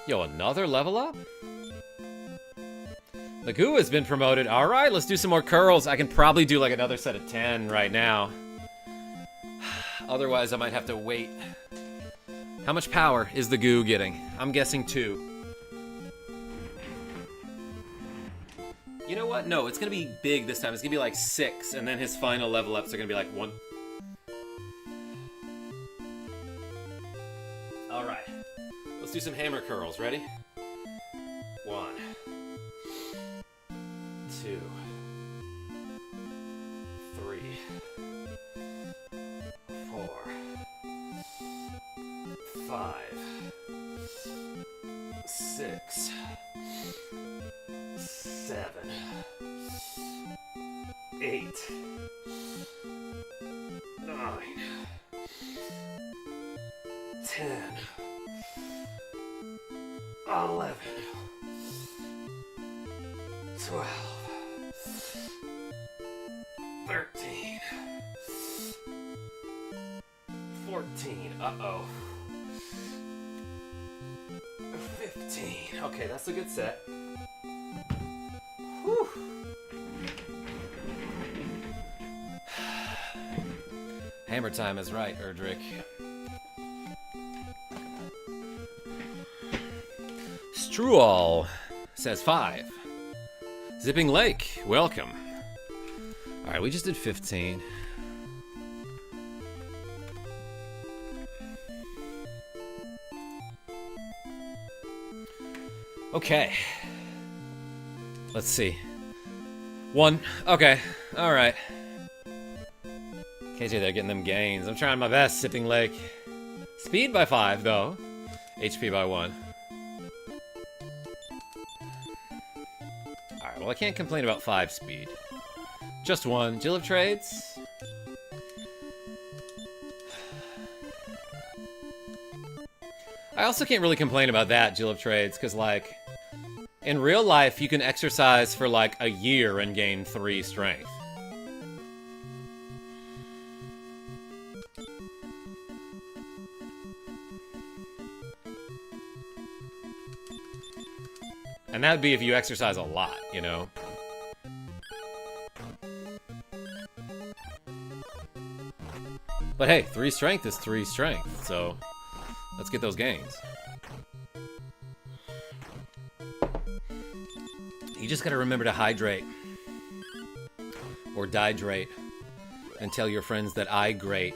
[SPEAKER 1] Yo, another level up? The goo has been promoted. Alright, let's do some more curls. I can probably do like another set of 10 right now. Otherwise, I might have to wait. How much power is the goo getting? I'm guessing 2. You know what? No, it's gonna be big this time. It's gonna be like 6, and then his final level ups are gonna be like 1. Alright. Let's do some hammer curls. Ready? 1, 2, 3, 4, 5, 6, 7, 8, 9, 10, 11, 12, 13, 14, uh-oh, 15. Okay, that's a good set. Whew. Hammer time is right, Erdrick. Strual says 5. Zipping Lake, welcome. Alright, we just did 15. Okay. Let's see. 1. Okay. Alright. KJ, they're getting them gains. I'm trying my best, Sipping Lake. Speed by 5, though. HP by 1. Alright, well, I can't complain about 5 speed. Just 1. Jill of Trades. I also can't really complain about that, Jill of Trades, because, like, in real life, you can exercise for, like, a year and gain 3 strength. And that'd be if you exercise a lot, you know? But hey, 3 strength is 3 strength, so let's get those gains. You just gotta remember to hydrate. Or dihydrate. And tell your friends that I grate.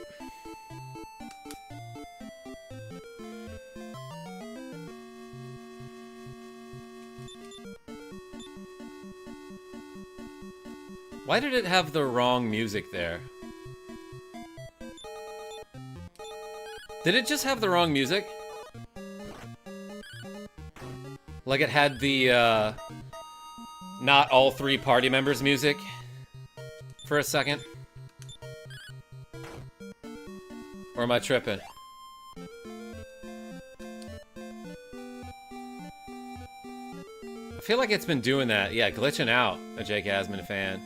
[SPEAKER 1] Why did it have the wrong music there? Did it just have the wrong music? Like it had the, not all 3 party members music for a second? Or am I tripping? I feel like it's been doing that. Yeah, glitching out, a Jake Asman fan.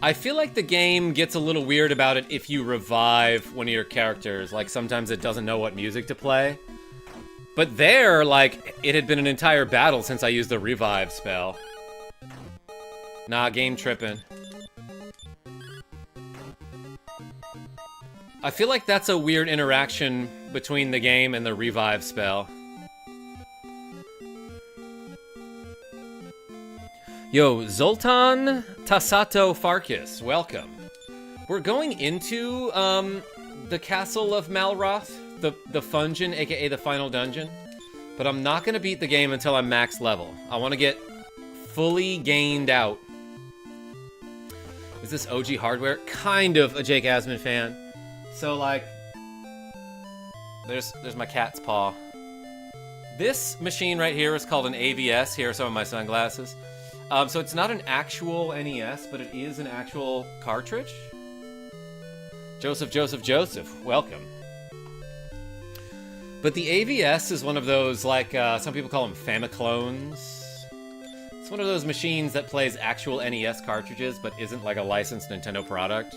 [SPEAKER 1] I feel like the game gets a little weird about it if you revive one of your characters. Like, sometimes it doesn't know what music to play. But there, like, it had been an entire battle since I used the revive spell. Nah, game tripping. I feel like that's a weird interaction between the game and the revive spell. Yo, Zoltan Tassato Farkas, welcome. We're going into the Castle of Malroth, the Fungeon, aka the final dungeon. But I'm not gonna beat the game until I'm max level. I want to get fully gained out. Is this OG hardware? Kind of a Jake Asman fan. So like, there's my cat's paw. This machine right here is called an AVS. Here are some of my sunglasses. So it's not an actual NES, but it is an actual cartridge. Joseph, welcome. But the AVS is one of those, like, some people call them Famiclones. It's one of those machines that plays actual NES cartridges, but isn't like a licensed Nintendo product.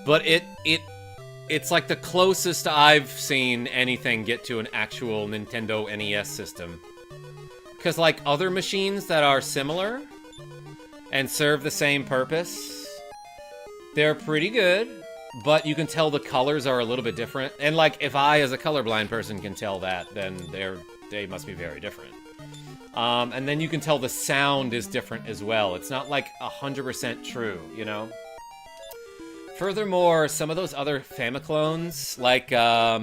[SPEAKER 1] But it's like the closest I've seen anything get to an actual Nintendo NES system. Because, like, other machines that are similar and serve the same purpose, they're pretty good, but you can tell the colors are a little bit different. And, like, if I, as a colorblind person, can tell that, then they must be very different. And then you can tell the sound is different as well. It's not, like, 100% true, you know? Furthermore, some of those other Famiclones, like, I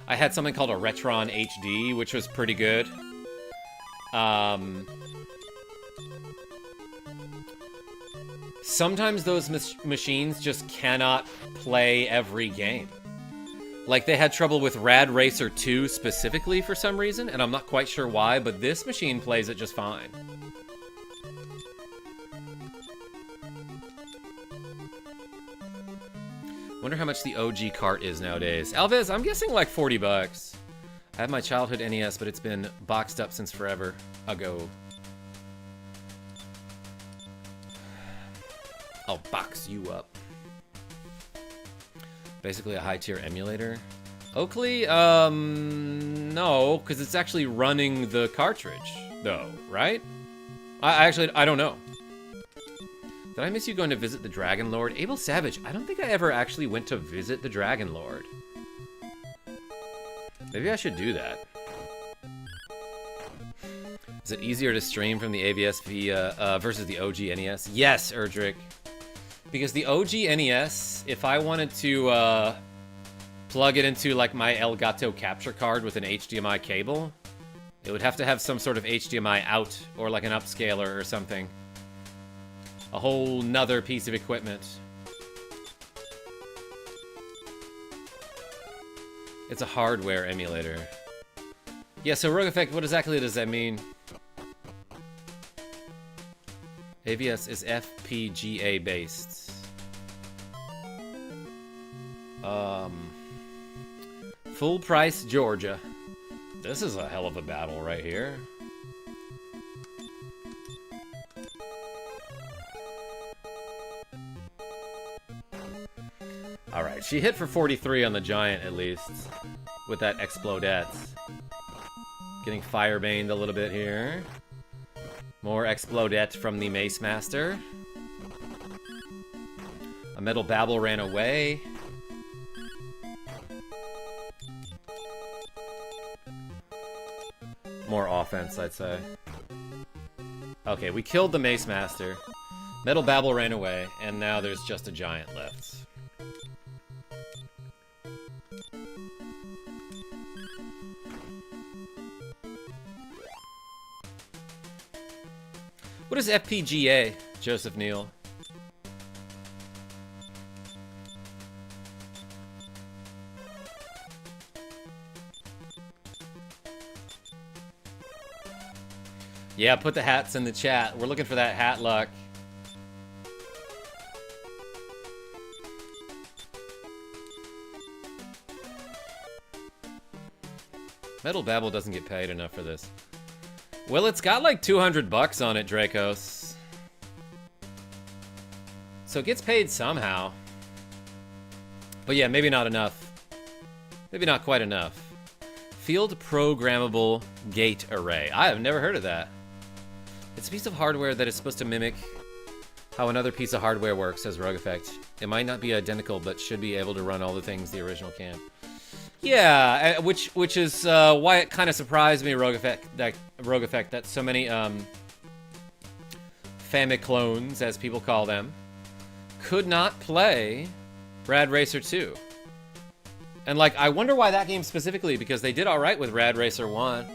[SPEAKER 1] had something called a Retron HD, which was pretty good. Sometimes those machines just cannot play every game. Like, they had trouble with Rad Racer 2 specifically for some reason, and I'm not quite sure why, but this machine plays it just fine. Wonder how much the OG cart is nowadays. Alves, I'm guessing like 40 bucks. I had my childhood NES, but it's been boxed up since forever ago. I'll box you up. Basically a high-tier emulator. Oakley, no, because it's actually running the cartridge, though, right? I don't know. Did I miss you going to visit the Dragon Lord? Abel Savage, I don't think I ever actually went to visit the Dragon Lord. Maybe I should do that. Is it easier to stream from the AVS via, versus the OG NES? Yes, Erdrick. Because the OG NES, if I wanted to plug it into like my Elgato capture card with an HDMI cable, It would have to have some sort of HDMI out, or like an upscaler or something. A whole nother piece of equipment. It's a hardware emulator. Yeah, so Rogue Effect, what exactly does that mean? AVS is FPGA based. Full price Georgia. This is a hell of a battle right here. Alright, she hit for 43 on the Giant at least. With that Explodette. Getting firebaned a little bit here. More Explodette from the Mace Master. A Metal Babble ran away. More offense, I'd say. Okay, we killed the Mace Master. Metal Babble ran away, and now there's just a Giant left. What is FPGA, Joseph Neal? Yeah, put the hats in the chat. We're looking for that hat luck. Metal Babble doesn't get paid enough for this. Well, it's got like 200 bucks on it, Dracos. So it gets paid somehow. But yeah, maybe not enough. Maybe not quite enough. Field Programmable Gate Array. I have never heard of that. It's a piece of hardware that is supposed to mimic how another piece of hardware works, says Rogue Effect. It might not be identical, but should be able to run all the things the original can. Yeah, which is why it kind of surprised me, Rogue Effect, that so many Famiclones, as people call them, could not play Rad Racer 2. And like, I wonder why that game specifically, because they did all right with Rad Racer 1.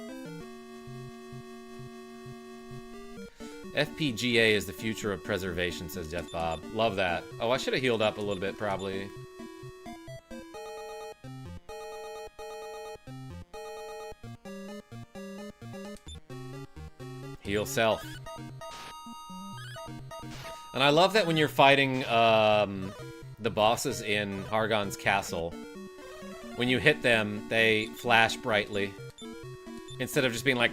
[SPEAKER 1] FPGA is the future of preservation, says Death Bob. Love that. Oh, I should have healed up a little bit, probably. Heal self. And I love that when you're fighting the bosses in Hargon's castle, when you hit them, they flash brightly. Instead of just being like,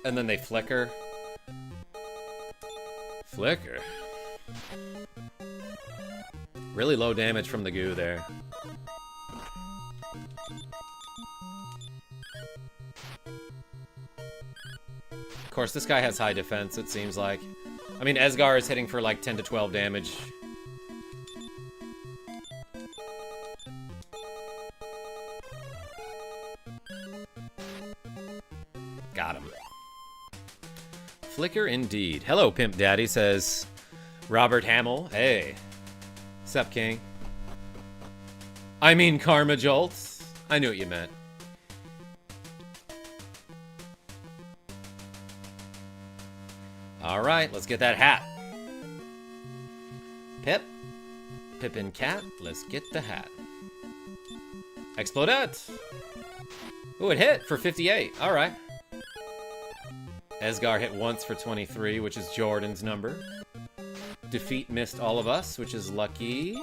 [SPEAKER 1] and then they flicker. Flicker. Really low damage from the goo there. Of course, this guy has high defense, it seems like. I mean, Esgar is hitting for like 10 to 12 damage. Got him. Flicker indeed. Hello, Pimp Daddy, says Robert Hamill. Hey. Sup, King? I mean, KarmaJolt. I knew what you meant. Alright, let's get that hat. Pip. Pip and Cat. Let's get the hat. Explodette. Ooh, it hit for 58. Alright. Esgar hit once for 23, which is Jordan's number. Defeat missed all of us, which is lucky.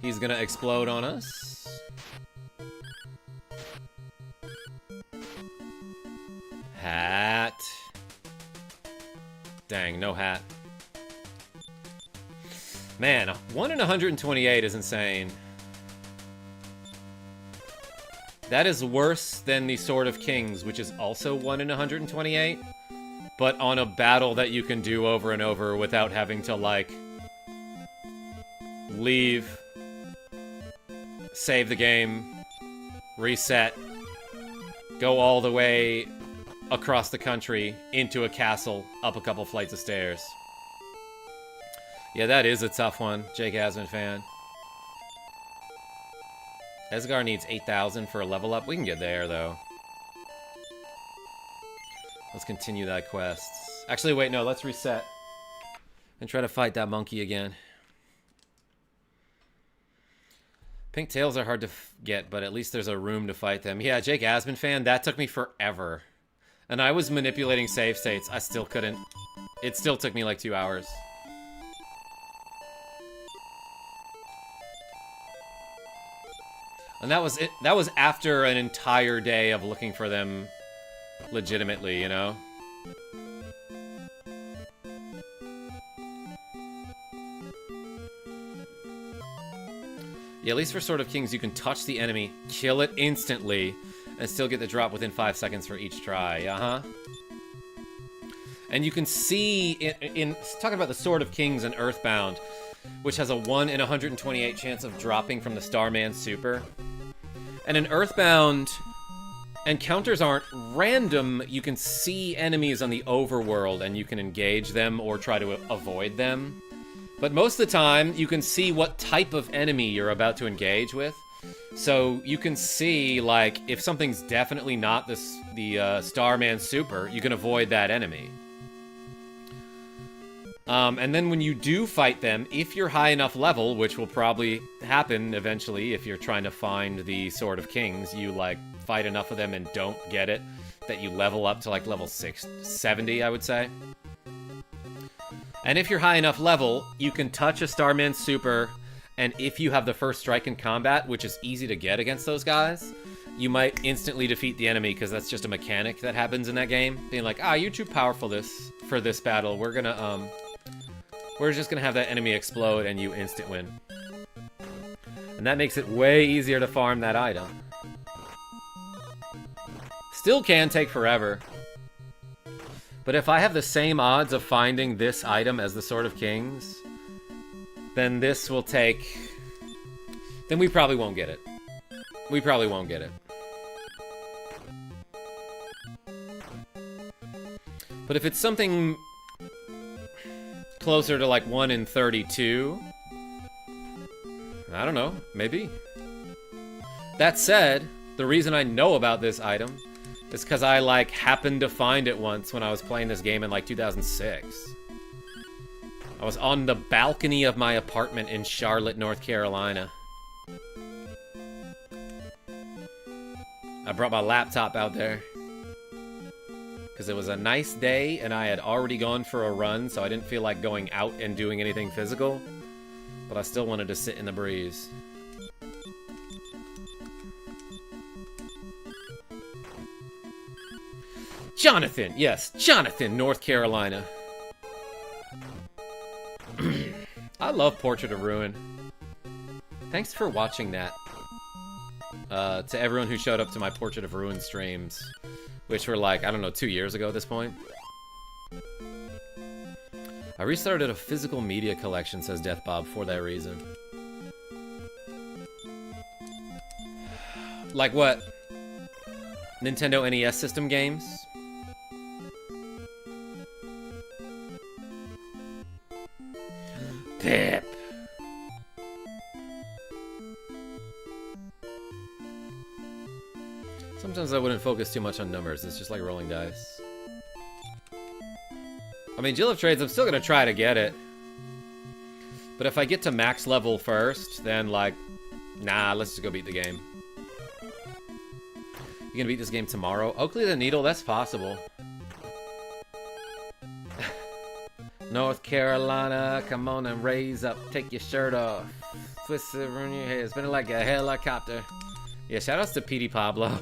[SPEAKER 1] He's gonna explode on us. Hat. Dang, no hat. Man, 1 in 128 is insane. That is worse than the Sword of Kings, which is also 1 in 128, but on a battle that you can do over and over without having to, like, leave, save the game, reset, go all the way across the country, into a castle, up a couple flights of stairs. Yeah, that is a tough one, Jake Asman fan. Esgar needs 8,000 for a level up. We can get there, though. Let's continue that quest. Actually, wait, no, let's reset. And try to fight that monkey again. Pink tails are hard to get, but at least there's a room to fight them. Yeah, Jake Asman fan, that took me forever. And I was manipulating save states. I still couldn't. It still took me like 2 hours. And that was it. That was after an entire day of looking for them legitimately, you know? Yeah, at least for Sword of Kings, you can touch the enemy, kill it instantly, and still get the drop within 5 seconds for each try. And you can see, in talking about the Sword of Kings and Earthbound, which has a 1 in 128 chance of dropping from the Starman Super. And in Earthbound, encounters aren't random. You can see enemies on the overworld, and you can engage them or try to avoid them. But most of the time, you can see what type of enemy you're about to engage with. So you can see, like, if something's definitely not the Starman Super, you can avoid that enemy. And then when you do fight them, if you're high enough level, which will probably happen eventually if you're trying to find the Sword of Kings, you, like, fight enough of them and don't get it, that you level up to, like, level 70, I would say. And if you're high enough level, you can touch a Starman Super, and if you have the first strike in combat, which is easy to get against those guys, you might instantly defeat the enemy, because that's just a mechanic that happens in that game. Being like, you're too powerful for this battle. We're just gonna have that enemy explode, and you instant win. And that makes it way easier to farm that item. Still can take forever. But if I have the same odds of finding this item as the Sword of Kings, then this will take... Then we probably won't get it. We probably won't get it. But if it's something closer to like 1 in 32, I don't know, maybe. That said, the reason I know about this item is because I, like, happened to find it once when I was playing this game in, like, 2006. I was on the balcony of my apartment in Charlotte, North Carolina. I brought my laptop out there. Because it was a nice day, and I had already gone for a run, so I didn't feel like going out and doing anything physical. But I still wanted to sit in the breeze. Jonathan, yes, Jonathan, North Carolina. I love Portrait of Ruin. Thanks for watching that. To everyone who showed up to my Portrait of Ruin streams, which were like, I don't know, 2 years ago at this point. I restarted a physical media collection, says Death Bob, for that reason. Like what? Nintendo NES system games? Pip. Sometimes I wouldn't focus too much on numbers. It's just like rolling dice. I mean, Jill of Trades, I'm still gonna try to get it. But if I get to max level first, then like, nah, let's just go beat the game. You gonna beat this game tomorrow? Oakley the Needle, that's possible. North Carolina, come on and raise up, take your shirt off, twist it around your hair, spin it like a helicopter. Yeah, shoutouts to PD Pablo.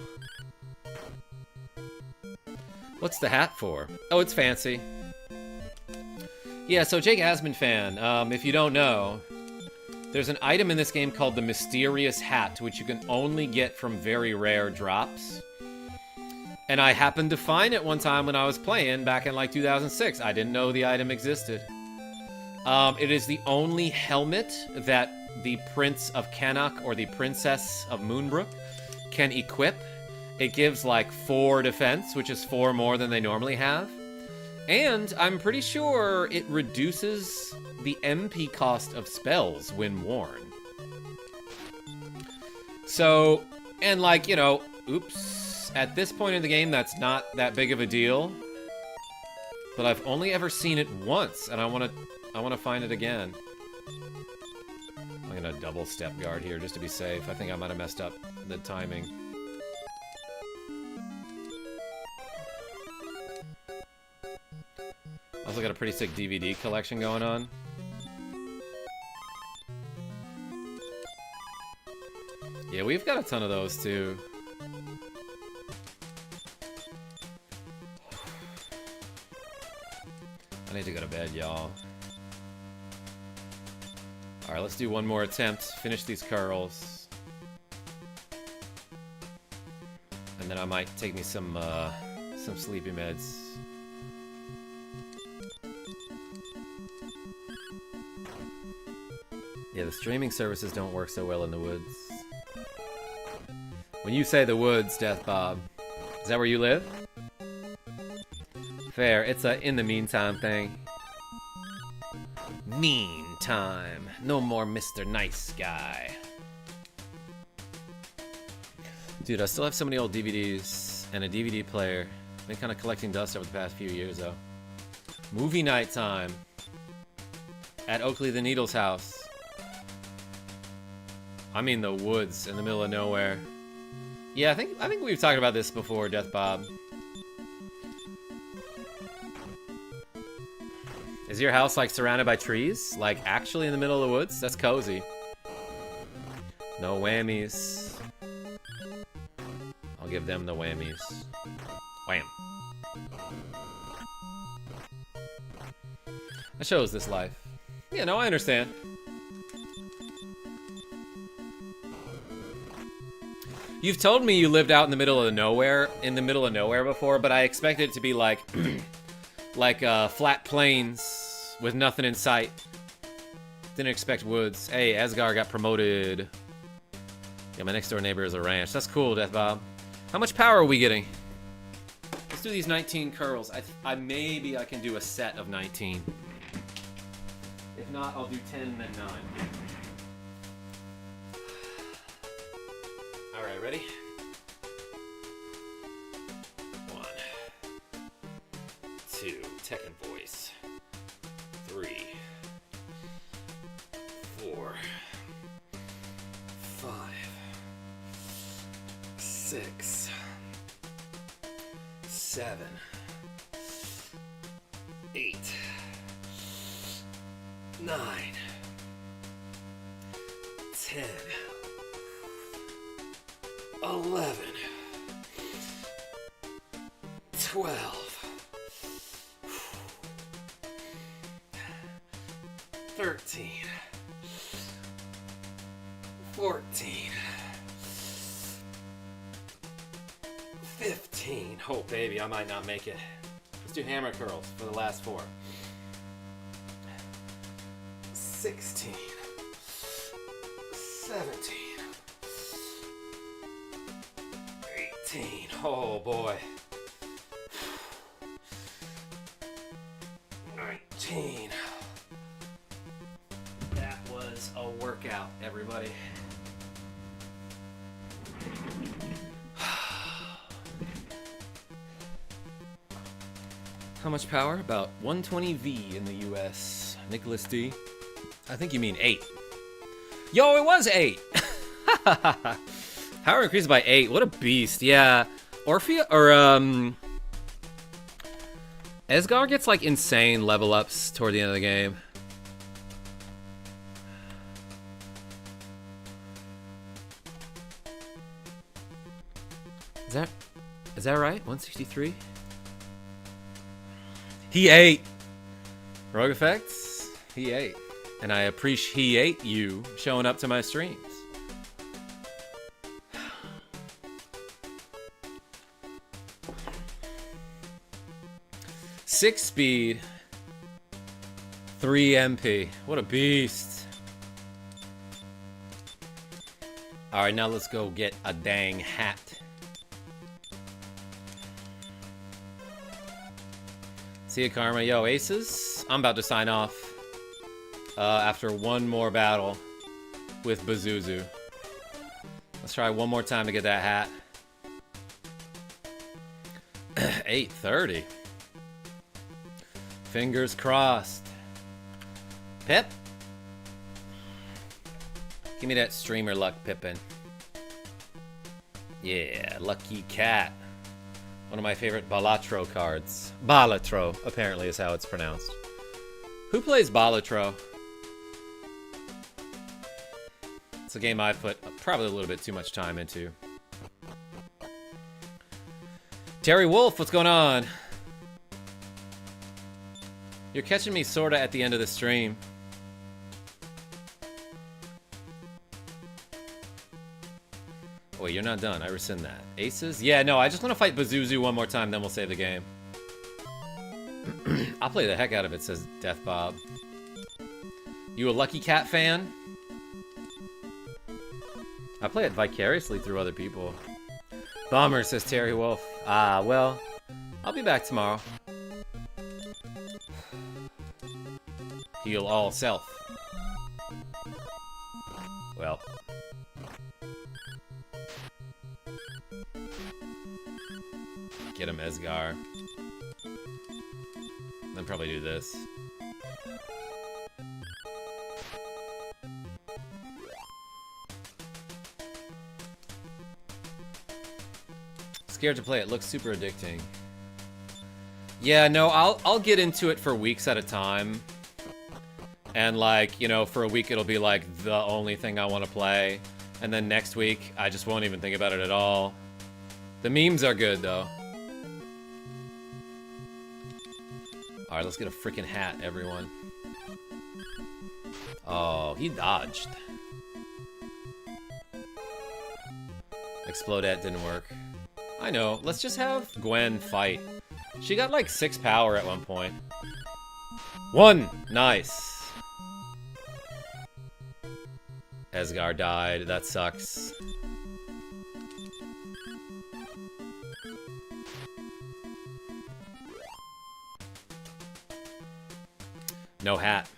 [SPEAKER 1] What's the hat for? Oh, it's fancy. Yeah, so Jake Asman fan, if you don't know, there's an item in this game called the Mysterious Hat, which you can only get from very rare drops. And I happened to find it one time when I was playing back in like 2006. I didn't know the item existed. It is the only helmet that the Prince of Canuck or the Princess of Moonbrook can equip. It gives like 4 defense, which is 4 more than they normally have. And I'm pretty sure it reduces the MP cost of spells when worn. So, and like, you know, oops. At this point in the game, that's not that big of a deal. But I've only ever seen it once, and I want to find it again. I'm gonna double step guard here just to be safe. I think I might have messed up the timing. Also got a pretty sick DVD collection going on. Yeah, we've got a ton of those too. I need to go to bed, y'all. Alright, let's do one more attempt. Finish these curls. And then I might take me some sleepy meds. Yeah, the streaming services don't work so well in the woods. When you say the woods, Death Bob, is that where you live? Fair, it's a in the meantime thing. Meantime. No more Mr. Nice Guy. Dude, I still have so many old DVDs and a DVD player. Been kind of collecting dust over the past few years, though. Movie night time. At Oakley the Needle's house. I mean the woods in the middle of nowhere. Yeah, I think we've talked about this before, Death Bob. Is your house like surrounded by trees? Like actually in the middle of the woods? That's cozy. No whammies. I'll give them the whammies. Wham. I chose this life. Yeah, no, I understand. You've told me you lived out in the middle of nowhere, before, but I expected it to be like, like flat plains with nothing in sight. Didn't expect woods. Hey, Asgard got promoted. Yeah, my next door neighbor is a ranch. That's cool, Death Bob. How much power are we getting? Let's do these 19 curls. Maybe I can do a set of 19. If not, I'll do 10 and then 9. Alright, ready? 1, 2, Tekken voice. 3, 4, 5, 6, 7, 8, 9, 10, 11, 12, 13, 14, 15. Oh, baby, I might not make it. Let's do hammer curls for the last 4. 16, 17, 18. Oh boy. 19. That was a workout, everybody. How much power? About 120V in the US. Nicholas D. I think you mean 8. Yo, it was 8! Power increased by 8. What a beast. Yeah. Orphea, or, Asgard gets, like, insane level ups toward the end of the game. Is that right? 163? He ate! Rogue Effects? He ate. And I appreciate you showing up to my streams. Six speed, 3 MP. What a beast. Alright, now let's go get a dang hat. See ya, Karma. Yo, aces. I'm about to sign off after one more battle with Bazuzu. Let's try one more time to get that hat. 830. Fingers crossed. Pip? Give me that streamer luck, Pippin. Yeah, Lucky Cat. One of my favorite Balatro cards. Balatro, apparently, is how it's pronounced. Who plays Balatro? It's a game I put probably a little bit too much time into. Terry Wolf, what's going on? You're catching me sorta at the end of the stream. Wait, you're not done. I rescind that. Aces? Yeah, no, I just want to fight Bazuzu one more time, then we'll save the game. I'll play the heck out of it, says Death Bob. You a Lucky Cat fan? I play it vicariously through other people. Bomber, says Terry Wolf. Ah, well, I'll be back tomorrow. Heal all self. Well. Get him, Esgar. Then probably do this. Scared to play it. Looks super addicting. Yeah, no, I'll get into it for weeks at a time. And like, you know, for a week it'll be like the only thing I want to play. And then next week I just won't even think about it at all. The memes are good though. Alright, let's get a freaking hat, everyone. Oh, he dodged. Explodette didn't work. I know, let's just have Gwen fight. She got like 6 power at one point. 1! Nice. Esgar died, that sucks. No hat.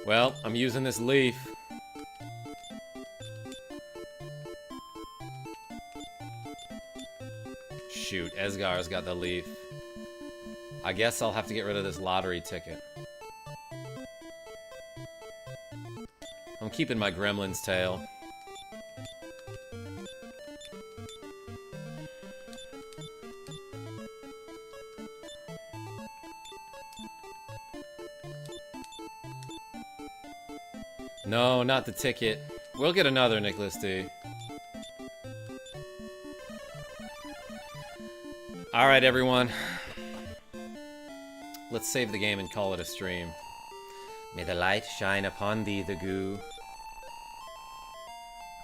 [SPEAKER 1] Well, I'm using this leaf. Shoot, Esgar's got the leaf. I guess I'll have to get rid of this lottery ticket. I'm keeping my gremlin's tail. No, not the ticket. We'll get another, Nicholas D. Alright, everyone. Let's save the game and call it a stream. May the light shine upon thee, the goo.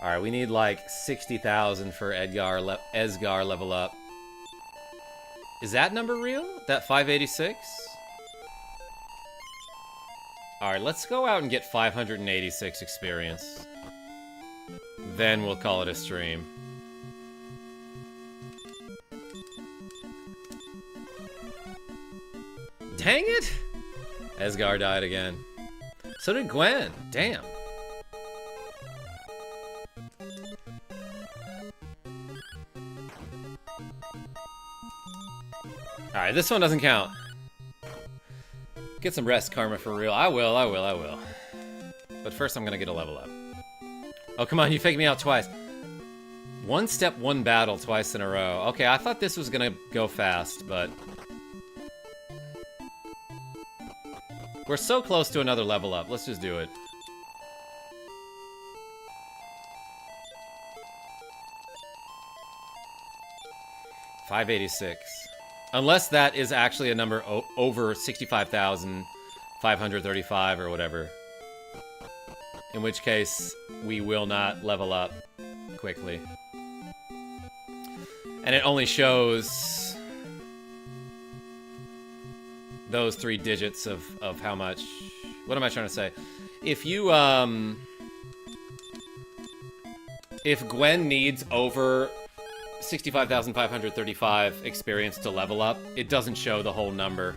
[SPEAKER 1] Alright, we need like 60,000 for Esgar level up. Is that number real? That 586? Alright, let's go out and get 586 experience. Then we'll call it a stream. Dang it! Esgar died again. So did Gwen. Damn. Alright, this one doesn't count. Get some rest, Karma, for real. I will. But first I'm gonna get a level up. Oh, come on, you faked me out twice. One step, one battle twice in a row. Okay, I thought this was gonna go fast, but... we're so close to another level up. Let's just do it. $586. Unless that is actually a number over 65,535 or whatever. In which case, we will not level up quickly. And it only shows those 3 digits of how much... what am I trying to say? If you, if Gwen needs over 65,535 experience to level up, it doesn't show the whole number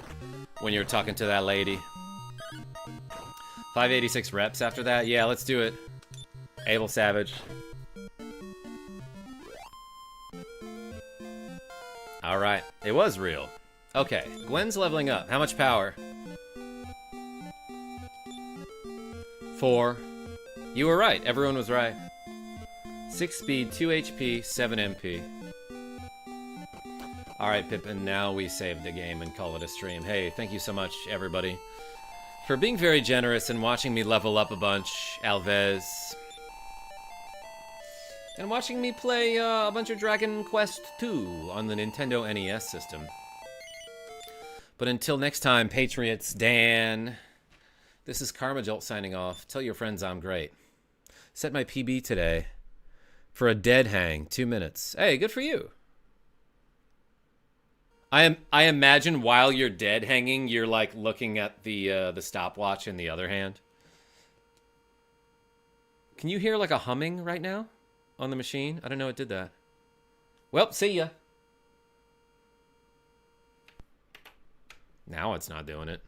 [SPEAKER 1] when you're talking to that lady. 586 reps after that? Yeah, let's do it. Abel Savage. Alright, it was real. Okay, Gwen's leveling up. How much power? 4. You were right. Everyone was right. 6 speed, 2 HP, 7 MP. Alright, Pippin, now we save the game and call it a stream. Hey, thank you so much, everybody, for being very generous and watching me level up a bunch. Alves. And watching me play a bunch of Dragon Quest II on the Nintendo NES system. But until next time, Patriots, Dan. This is KarmaJolt signing off. Tell your friends I'm great. Set my PB today for a dead hang, 2 minutes. Hey, good for you. I imagine while you're dead hanging, you're like looking at the stopwatch in the other hand. Can you hear like a humming right now on the machine? I don't know it did that. Well, see ya. Now it's not doing it.